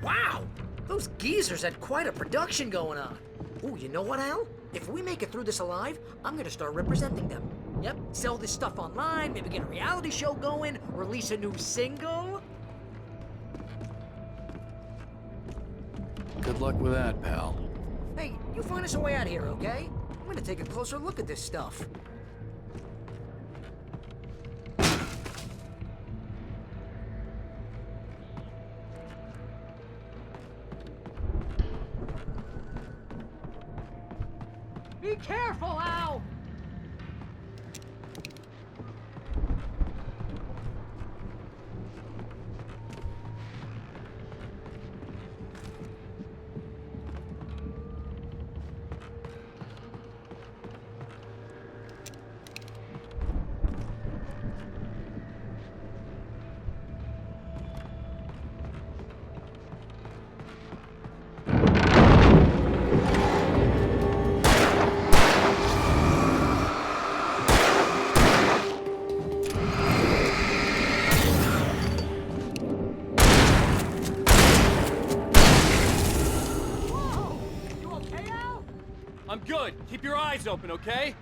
Wow! Those geezers had quite a production going on. Ooh, you know what, Al? If we make it through this alive, I'm gonna start representing them. Yep, sell this stuff online, maybe get a reality show going, release a new single. Good luck with that, pal. Hey, you find us a way out here, okay? I'm gonna take a closer look at this stuff. Be careful, Al! I'm good. Keep your eyes open, okay?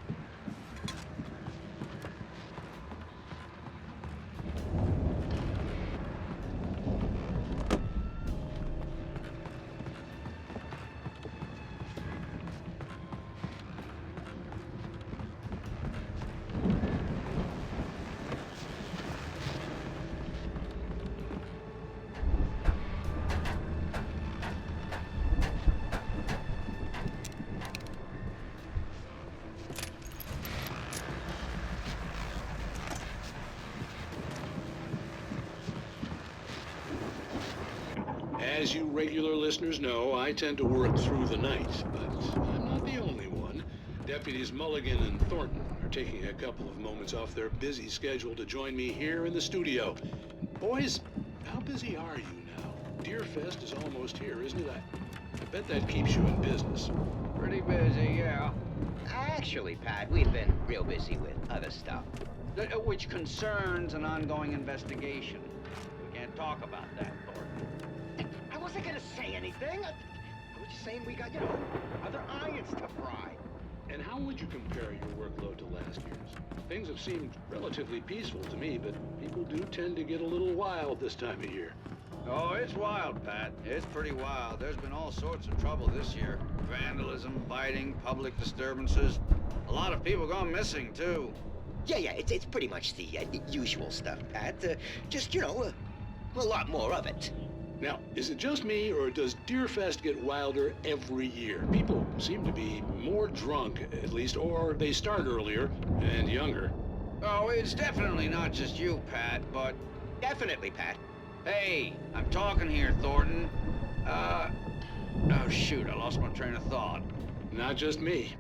As you regular listeners know, I tend to work through the night, but I'm not the only one. Deputies Mulligan and Thornton are taking a couple of moments off their busy schedule to join me here in the studio. Boys, how busy are you now? Deerfest is almost here, isn't it? I bet that keeps you in business. Pretty busy, yeah. Actually, Pat, we've been real busy with other stuff, which concerns an ongoing investigation. We can't talk about that, Thornton. I wasn't gonna say anything. I was just saying we got, other irons to fry. And how would you compare your workload to last year's? Things have seemed relatively peaceful to me, but people do tend to get a little wild this time of year. Oh, it's wild, Pat. It's pretty wild. There's been all sorts of trouble this year. Vandalism, fighting, public disturbances. A lot of people gone missing, too. Yeah, it's pretty much the usual stuff, Pat. Just, a lot more of it. Now, is it just me, or does Deerfest get wilder every year? People seem to be more drunk, at least, or they start earlier and younger. Oh, it's definitely not just you, Pat, but... Definitely, Pat. Hey, I'm talking here, Thornton. Oh, shoot, I lost my train of thought. Not just me.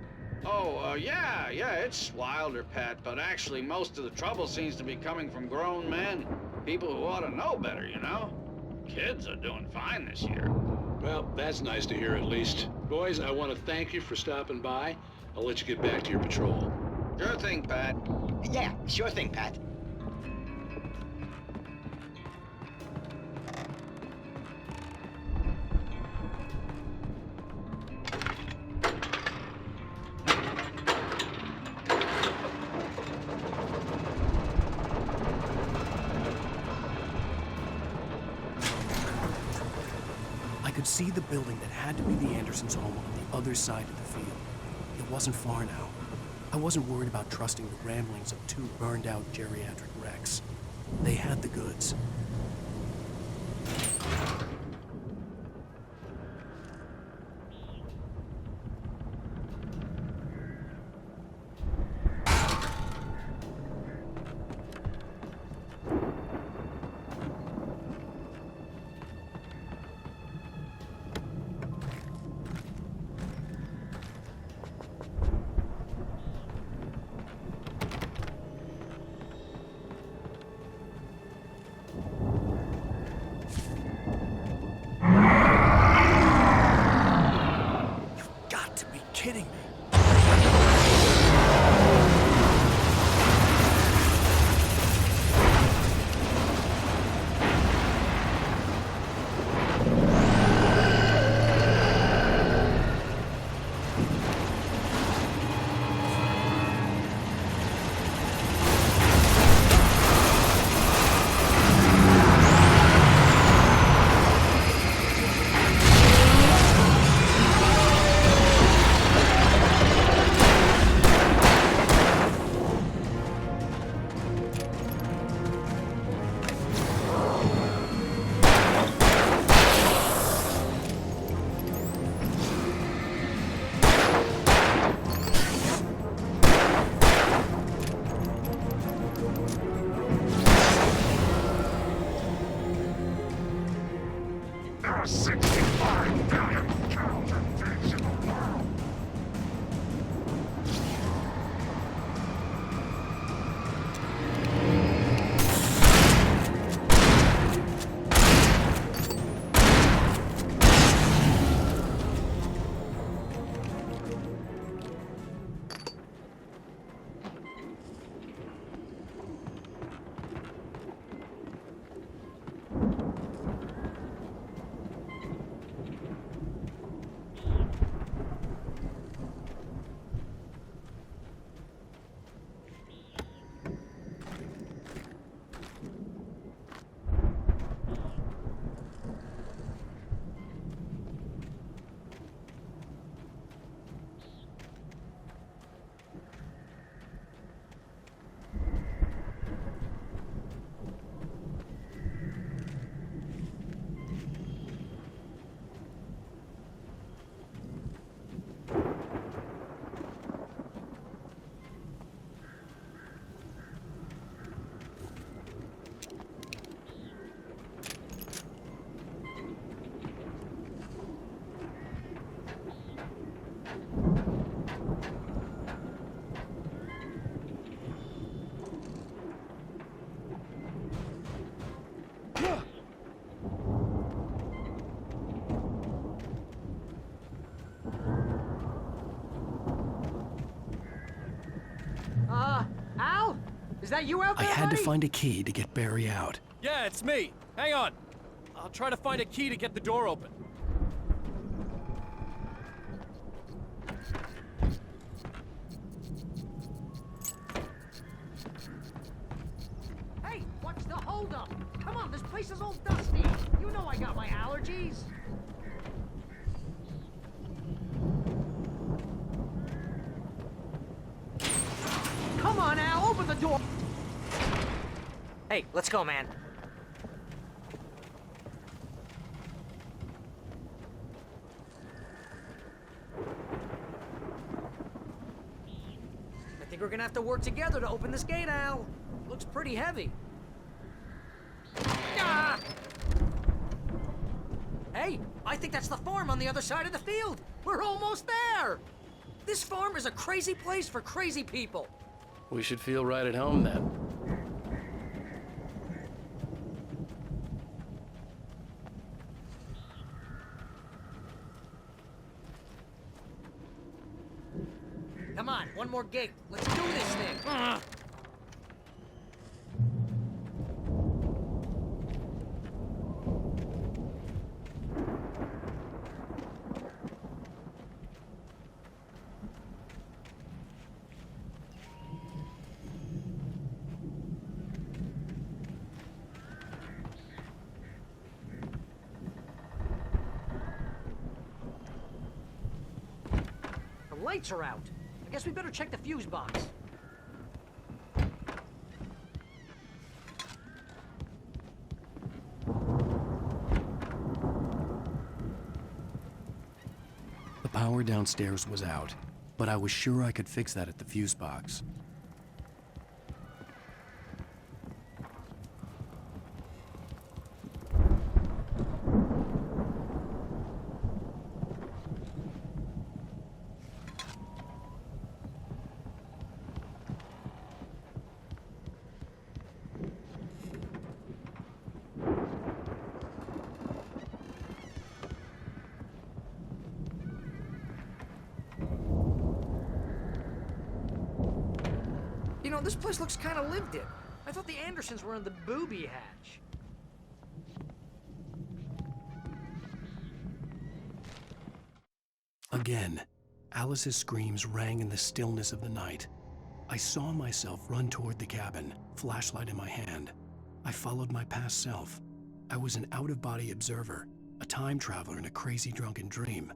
Oh, yeah, it's wilder, Pat, but actually most of the trouble seems to be coming from grown men. People who ought to know better, Kids are doing fine this year. Well, that's nice to hear at least. Boys, I want to thank you for stopping by. I'll let you get back to your patrol. Sure thing, Pat. Yeah, sure thing, Pat. I could see the building that had to be the Andersons' home on the other side of the field. It wasn't far now. I wasn't worried about trusting the ramblings of two burned-out geriatric wrecks. They had the goods. Kidding me. a 65 billion pound invincible world. Al? Is that you out I there, had to buddy? find a key to get Barry out. Yeah, it's me. Hang on. I'll try to find a key to get the door open. Hey, what's the holdup? Come on, this place is all dusty. You know I got my allergies. Come on, Al, open the door. Hey, let's go, man. I think we're gonna have to work together to open this gate, Al. Looks pretty heavy. Ah! Hey, I think that's the farm on the other side of the field. We're almost there. This farm is a crazy place for crazy people. We should feel right at home then. Come on, one more gate. Let's do this thing. The lights are out. I guess we better check the fuse box. The power downstairs was out, but I was sure I could fix that at the fuse box. You know, this place looks kind of lived in. I thought the Andersons were in the booby hatch. Again, Alice's screams rang in the stillness of the night. I saw myself run toward the cabin, flashlight in my hand. I followed my past self. I was an out-of-body observer, a time traveler in a crazy drunken dream.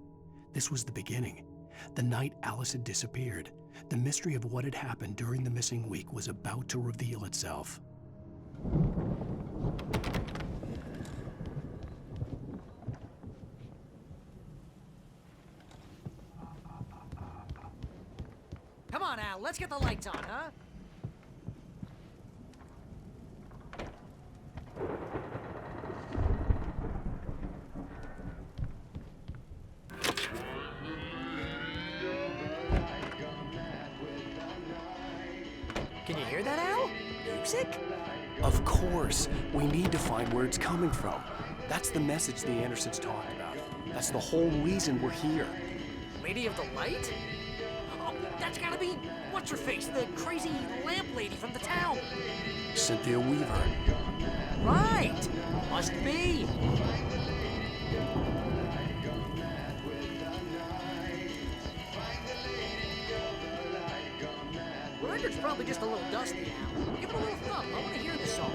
This was the beginning. The night Alice had disappeared. The mystery of what had happened during the missing week was about to reveal itself. Come on, Al, let's get the lights on, huh? music? Of course. We need to find where it's coming from. That's the message the Andersons talked about. That's the whole reason we're here. Lady of the Light? Oh, that's gotta be what's-her-face, the crazy lamp lady from the town. Cynthia Weaver. Right! Must be. The record's probably just a little dusty now. Give it a little thump. I want to hear the song.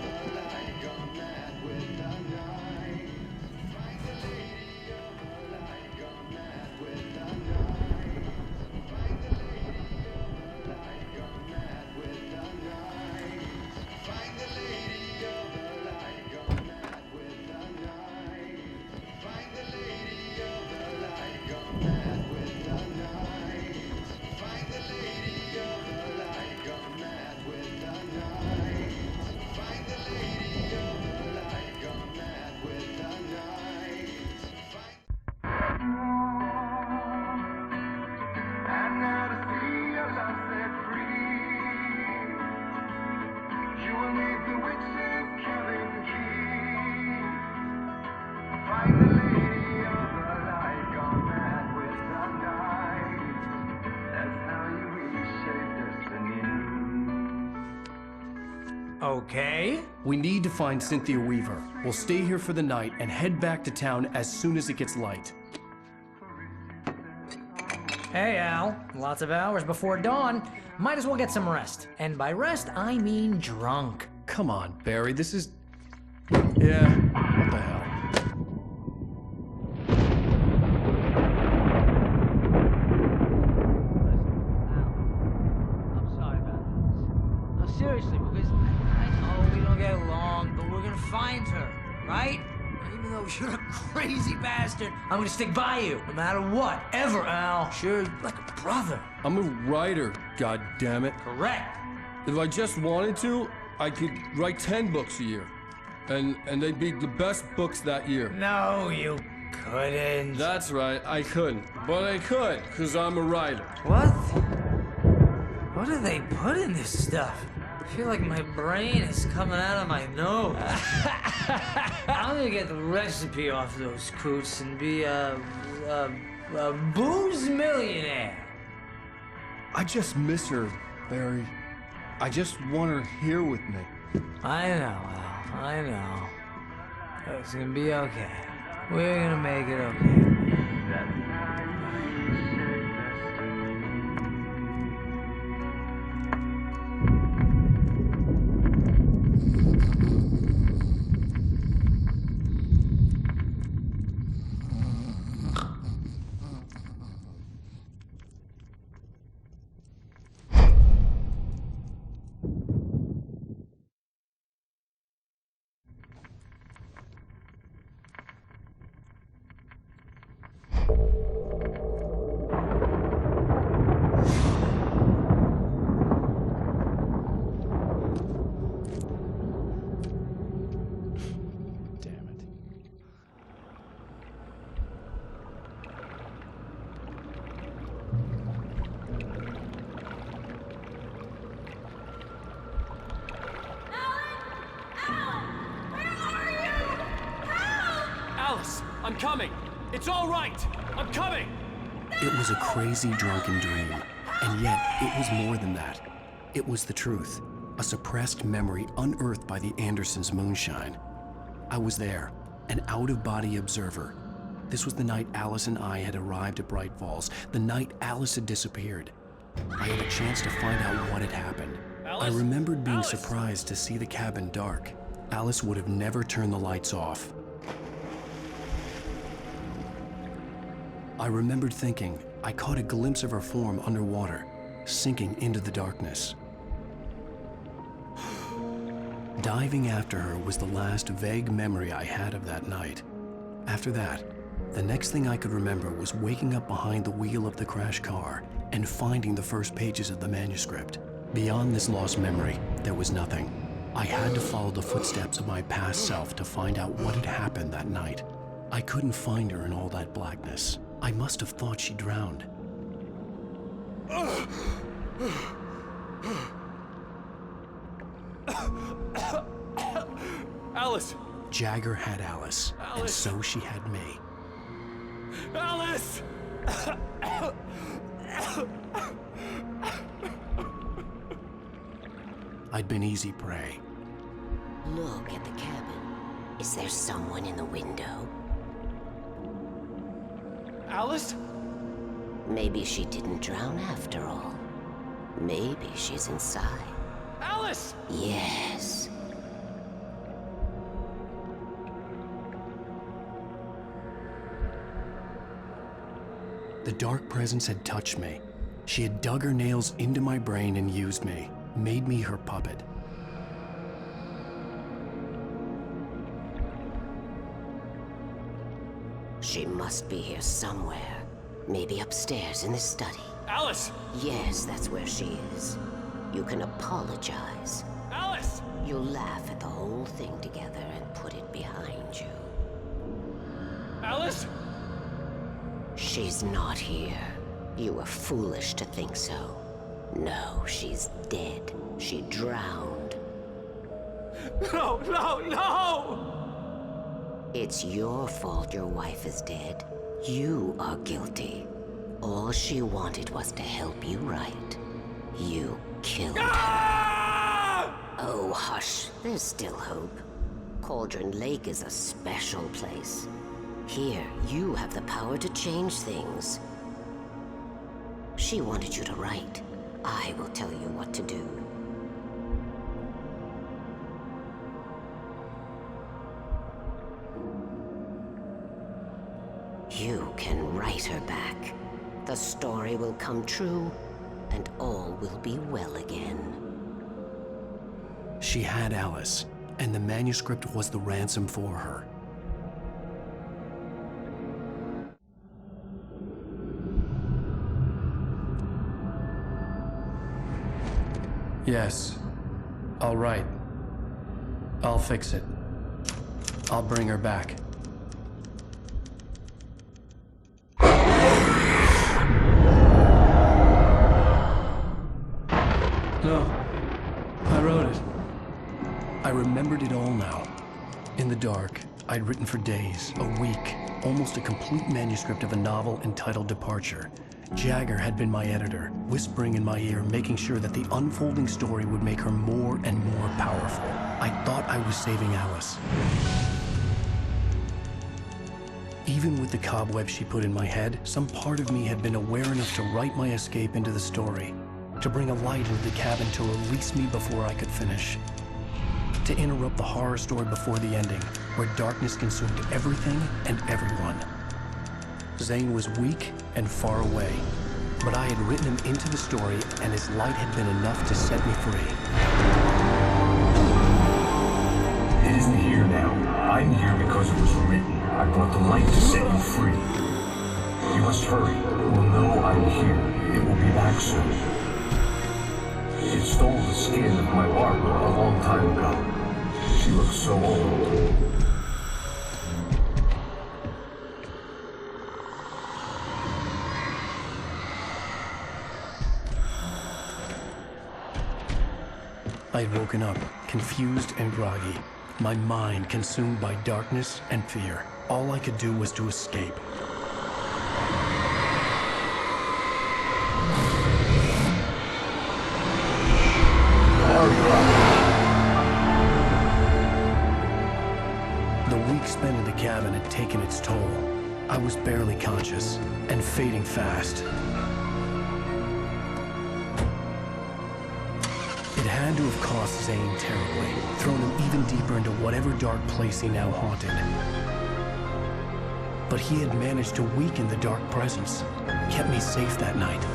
Okay. We need to find Cynthia Weaver. We'll stay here for the night and head back to town as soon as it gets light. Hey, Al. Lots of hours before dawn. Might as well get some rest. And by rest, I mean drunk. Come on, Barry, this is... Yeah, what the hell? I'm sorry about this. No, seriously, because I know we don't get along, but we're gonna find her, right? Even though you're a crazy bastard, I'm gonna stick by you, no matter what, ever, Al. Sure, like a brother. I'm a writer, goddammit. Correct. If I just wanted to, I could write 10 books a year. And they'd be the best books that year. No, you couldn't. That's right, I couldn't. But I could, because I'm a writer. What? What do they put in this stuff? I feel like my brain is coming out of my nose. I'm gonna get the recipe off those coots and be a booze millionaire. I just miss her, Barry. I just want her here with me. I know, Al. I know. It's gonna be okay. We're gonna make it okay. I'm coming! It's all right! I'm coming! It was a crazy, drunken dream. And yet, it was more than that. It was the truth. A suppressed memory unearthed by the Andersons' moonshine. I was there, an out-of-body observer. This was the night Alice and I had arrived at Bright Falls, the night Alice had disappeared. I had a chance to find out what had happened. Alice? I remembered being surprised to see the cabin dark. Alice would have never turned the lights off. I remembered thinking I caught a glimpse of her form underwater, sinking into the darkness. Diving after her was the last vague memory I had of that night. After that, the next thing I could remember was waking up behind the wheel of the crashed car and finding the first pages of the manuscript. Beyond this lost memory, there was nothing. I had to follow the footsteps of my past self to find out what had happened that night. I couldn't find her in all that blackness. I must have thought she drowned. Alice! Jagger had Alice, and so she had me. Alice! I'd been easy prey. Look at the cabin. Is there someone in the window? Alice? Maybe she didn't drown after all. Maybe she's inside. Alice! Yes. The dark presence had touched me. She had dug her nails into my brain and used me, made me her puppet. She must be here somewhere. Maybe upstairs in the study. Alice! Yes, that's where she is. You can apologize. Alice! You'll laugh at the whole thing together and put it behind you. Alice? She's not here. You were foolish to think so. No, she's dead. She drowned. No, no, no! It's your fault your wife is dead. You are guilty. All she wanted was to help you right. You killed her. Oh, hush. There's still hope. Cauldron Lake is a special place. Here, you have the power to change things. She wanted you to write. I will tell you what to do. You can write her back. The story will come true, and all will be well again. She had Alice, and the manuscript was the ransom for her. Yes. All right. I'll fix it. I'll bring her back. No. I wrote it. I remembered it all now. In the dark, I'd written for days, a week, almost a complete manuscript of a novel entitled Departure. Jagger had been my editor, whispering in my ear, making sure that the unfolding story would make her more and more powerful. I thought I was saving Alice. Even with the cobweb she put in my head, some part of me had been aware enough to write my escape into the story, to bring a light into the cabin to release me before I could finish, to interrupt the horror story before the ending, where darkness consumed everything and everyone. Zane was weak and far away, but I had written him into the story, and his light had been enough to set me free. It isn't here now. I'm here because it was written. I brought the light to set you free. You must hurry. It will know I'm here. It will be back soon. It stole the skin of my Barbara a long time ago. She looks so old. I had woken up, confused and groggy, my mind consumed by darkness and fear. All I could do was to escape. The week spent in the cabin had taken its toll. I was barely conscious, and fading fast. It had to have cost Zane terribly, thrown him even deeper into whatever dark place he now haunted. But he had managed to weaken the dark presence, kept me safe that night.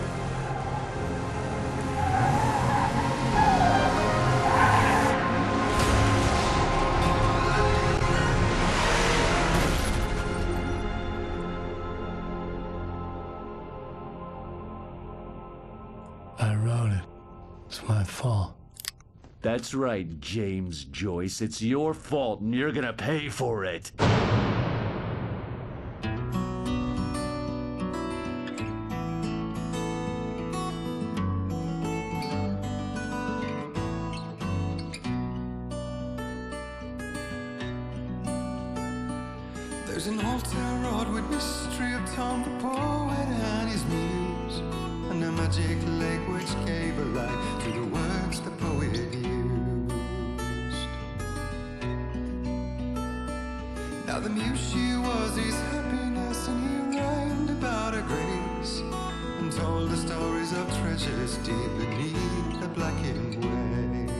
I wrote it. It's my fault. That's right, James Joyce. It's your fault, and you're gonna pay for it. There's an altar wrought with mystery of Tom the poet and his muse, and a magic lake which gave a light to the words the poet used. Now the muse she was his happiness, and he rhymed about her grace, and told the stories of treasures deep beneath the blackened waves.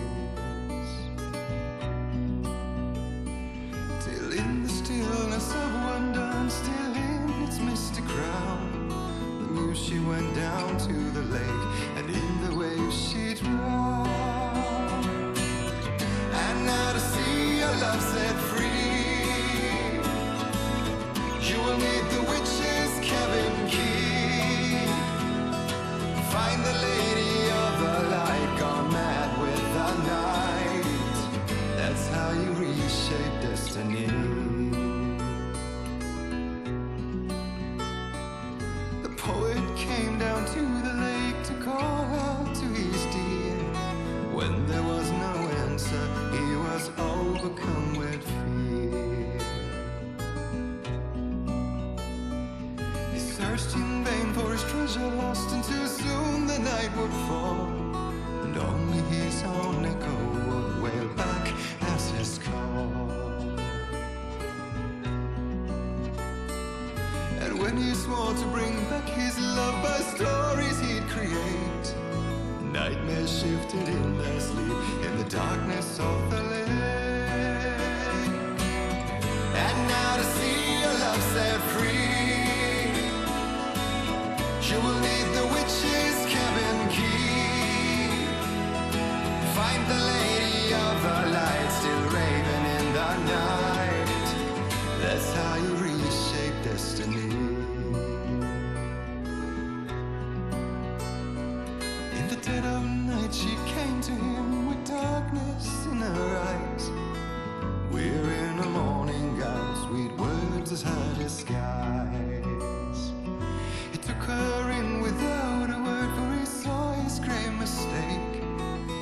Till in the stillness of wonder, and still in its misty crown, the muse she went down to the lake, and in the waves she drowned. And now to see your love set free, you will need the witch's cabin key. Find the lady of the light, gone mad with the night. That's how you reshape destiny. The poet came down to the lake to call out to his dear. When there was no answer, he was overcome with fear. He searched in vain for his treasure lost, and too soon the night would fall, and only his own echo would wail back as his call. And when he swore to bring back his love by stories he'd create, nightmares shifted in their sleep in the darkness of the lake. And now to see your love set free, you will need the witch's cabin key. Find the lady of the light, still raving in the night. That's how you reshape destiny. In the dead of night she came to him with darkness in her eyes. We're in a morning gown, sweet words as her disguise. He took her in without a word, for he saw his grave mistake,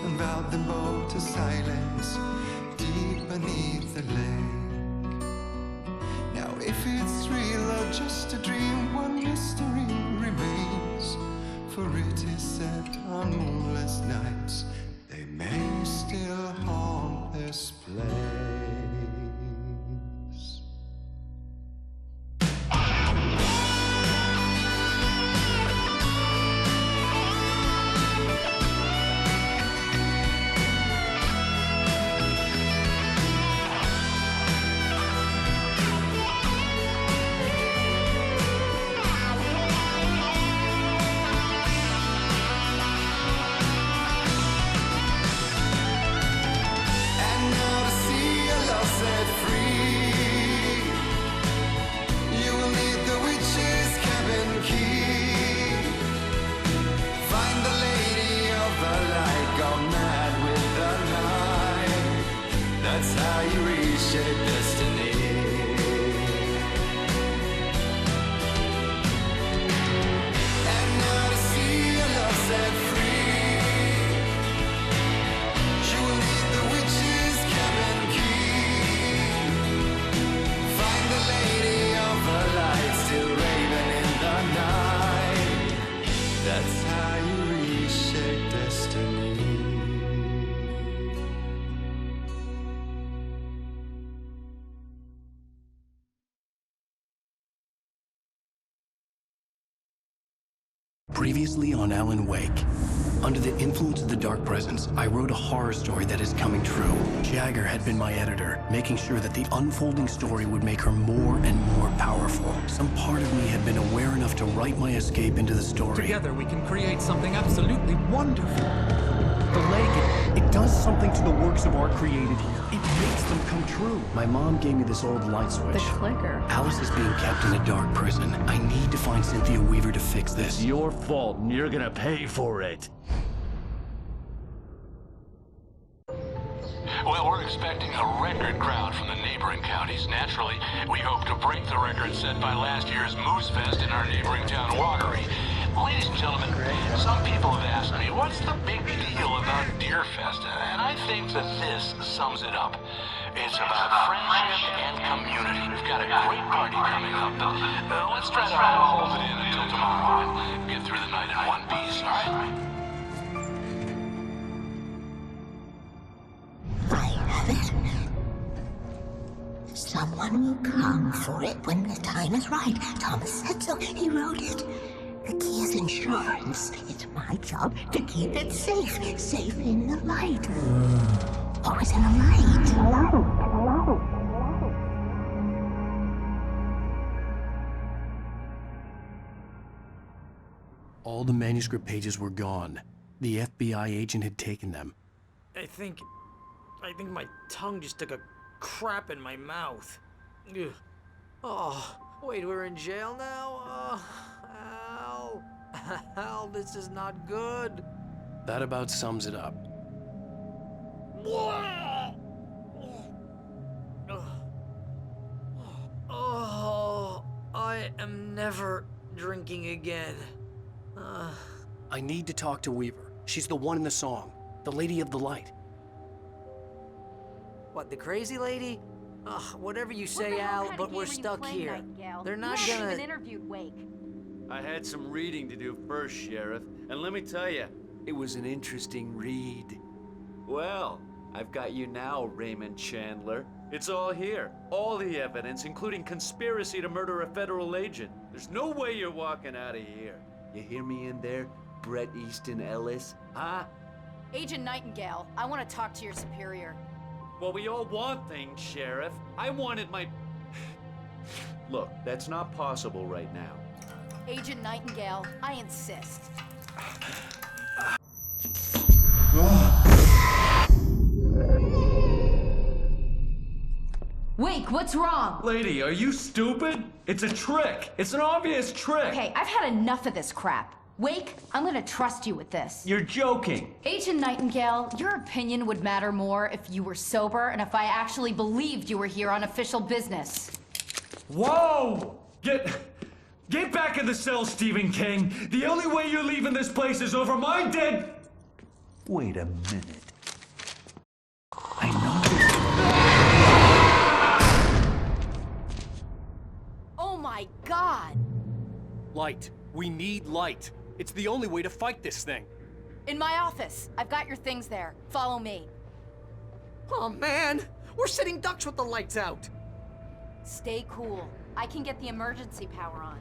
and vowed them both to silence deep beneath the lake. Now if it's real or just a dream, one mystery remains, for it is said on moonless nights they may still haunt this place. That's how you reshape destiny. And now to see your love set free, you will need the witch's cabin key. Find the lady of the light, still raving in the night. That's how you reshape destiny. Previously on Alan Wake. Under the influence of the Dark Presence, I wrote a horror story that is coming true. Jagger had been my editor, making sure that the unfolding story would make her more and more powerful. Some part of me had been aware enough to write my escape into the story. Together we can create something absolutely wonderful. The leg, it does something to the works of art created here. It makes them come true. My mom gave me this old light switch. The clicker. Alice is being kept in a dark prison. I need to find Cynthia Weaver to fix this. It's your fault, and you're gonna pay for it. Well, we're expecting a record crowd from the neighboring counties. Naturally, we hope to break the record set by last year's Moose Fest in our neighboring town, Watery. Ladies and gentlemen, some people have asked me, what's the big deal about Deerfest? And I think that this sums it up. It's about friendship and community. We've got got a great party coming up. Let's try to hold it in until tomorrow and get through the night in one piece, all right? I have it. Someone will come for it when the time is right. Thomas said so. He wrote it. The key is insurance. It's my job to keep it safe. Safe in the light. Always in the light. All the manuscript pages were gone. The FBI agent had taken them. I think my tongue just took a crap in my mouth. Ugh. Oh, wait, we're in jail now? Al. Al, this is not good. That about sums it up. Oh, I am never drinking again. I need to talk to Weaver. She's the one in the song. The Lady of the Light. What, the crazy lady? Ugh, whatever you say, Al, but we're stuck here. They're not you haven't gonna... even interviewed Wake. I had some reading to do first, Sheriff, and let me tell you, it was an interesting read. Well, I've got you now, Raymond Chandler. It's all here. All the evidence, including conspiracy to murder a federal agent. There's no way you're walking out of here. You hear me in there, Bret Easton Ellis? Huh? Agent Nightingale, I want to talk to your superior. Well, we all want things, Sheriff. I wanted my... Look, that's not possible right now. Agent Nightingale, I insist. Wake, what's wrong? Lady, are you stupid? It's a trick. It's an obvious trick. Okay, I've had enough of this crap. Wake, I'm gonna trust you with this. You're joking. Agent Nightingale, your opinion would matter more if you were sober and if I actually believed you were here on official business. Whoa! Get back in the cell, Stephen King. The only way you're leaving this place is over my dead... Wait a minute. I know... Oh my God! Light. We need light. It's the only way to fight this thing. In my office. I've got your things there. Follow me. Oh man, we're sitting ducks with the lights out. Stay cool. I can get the emergency power on.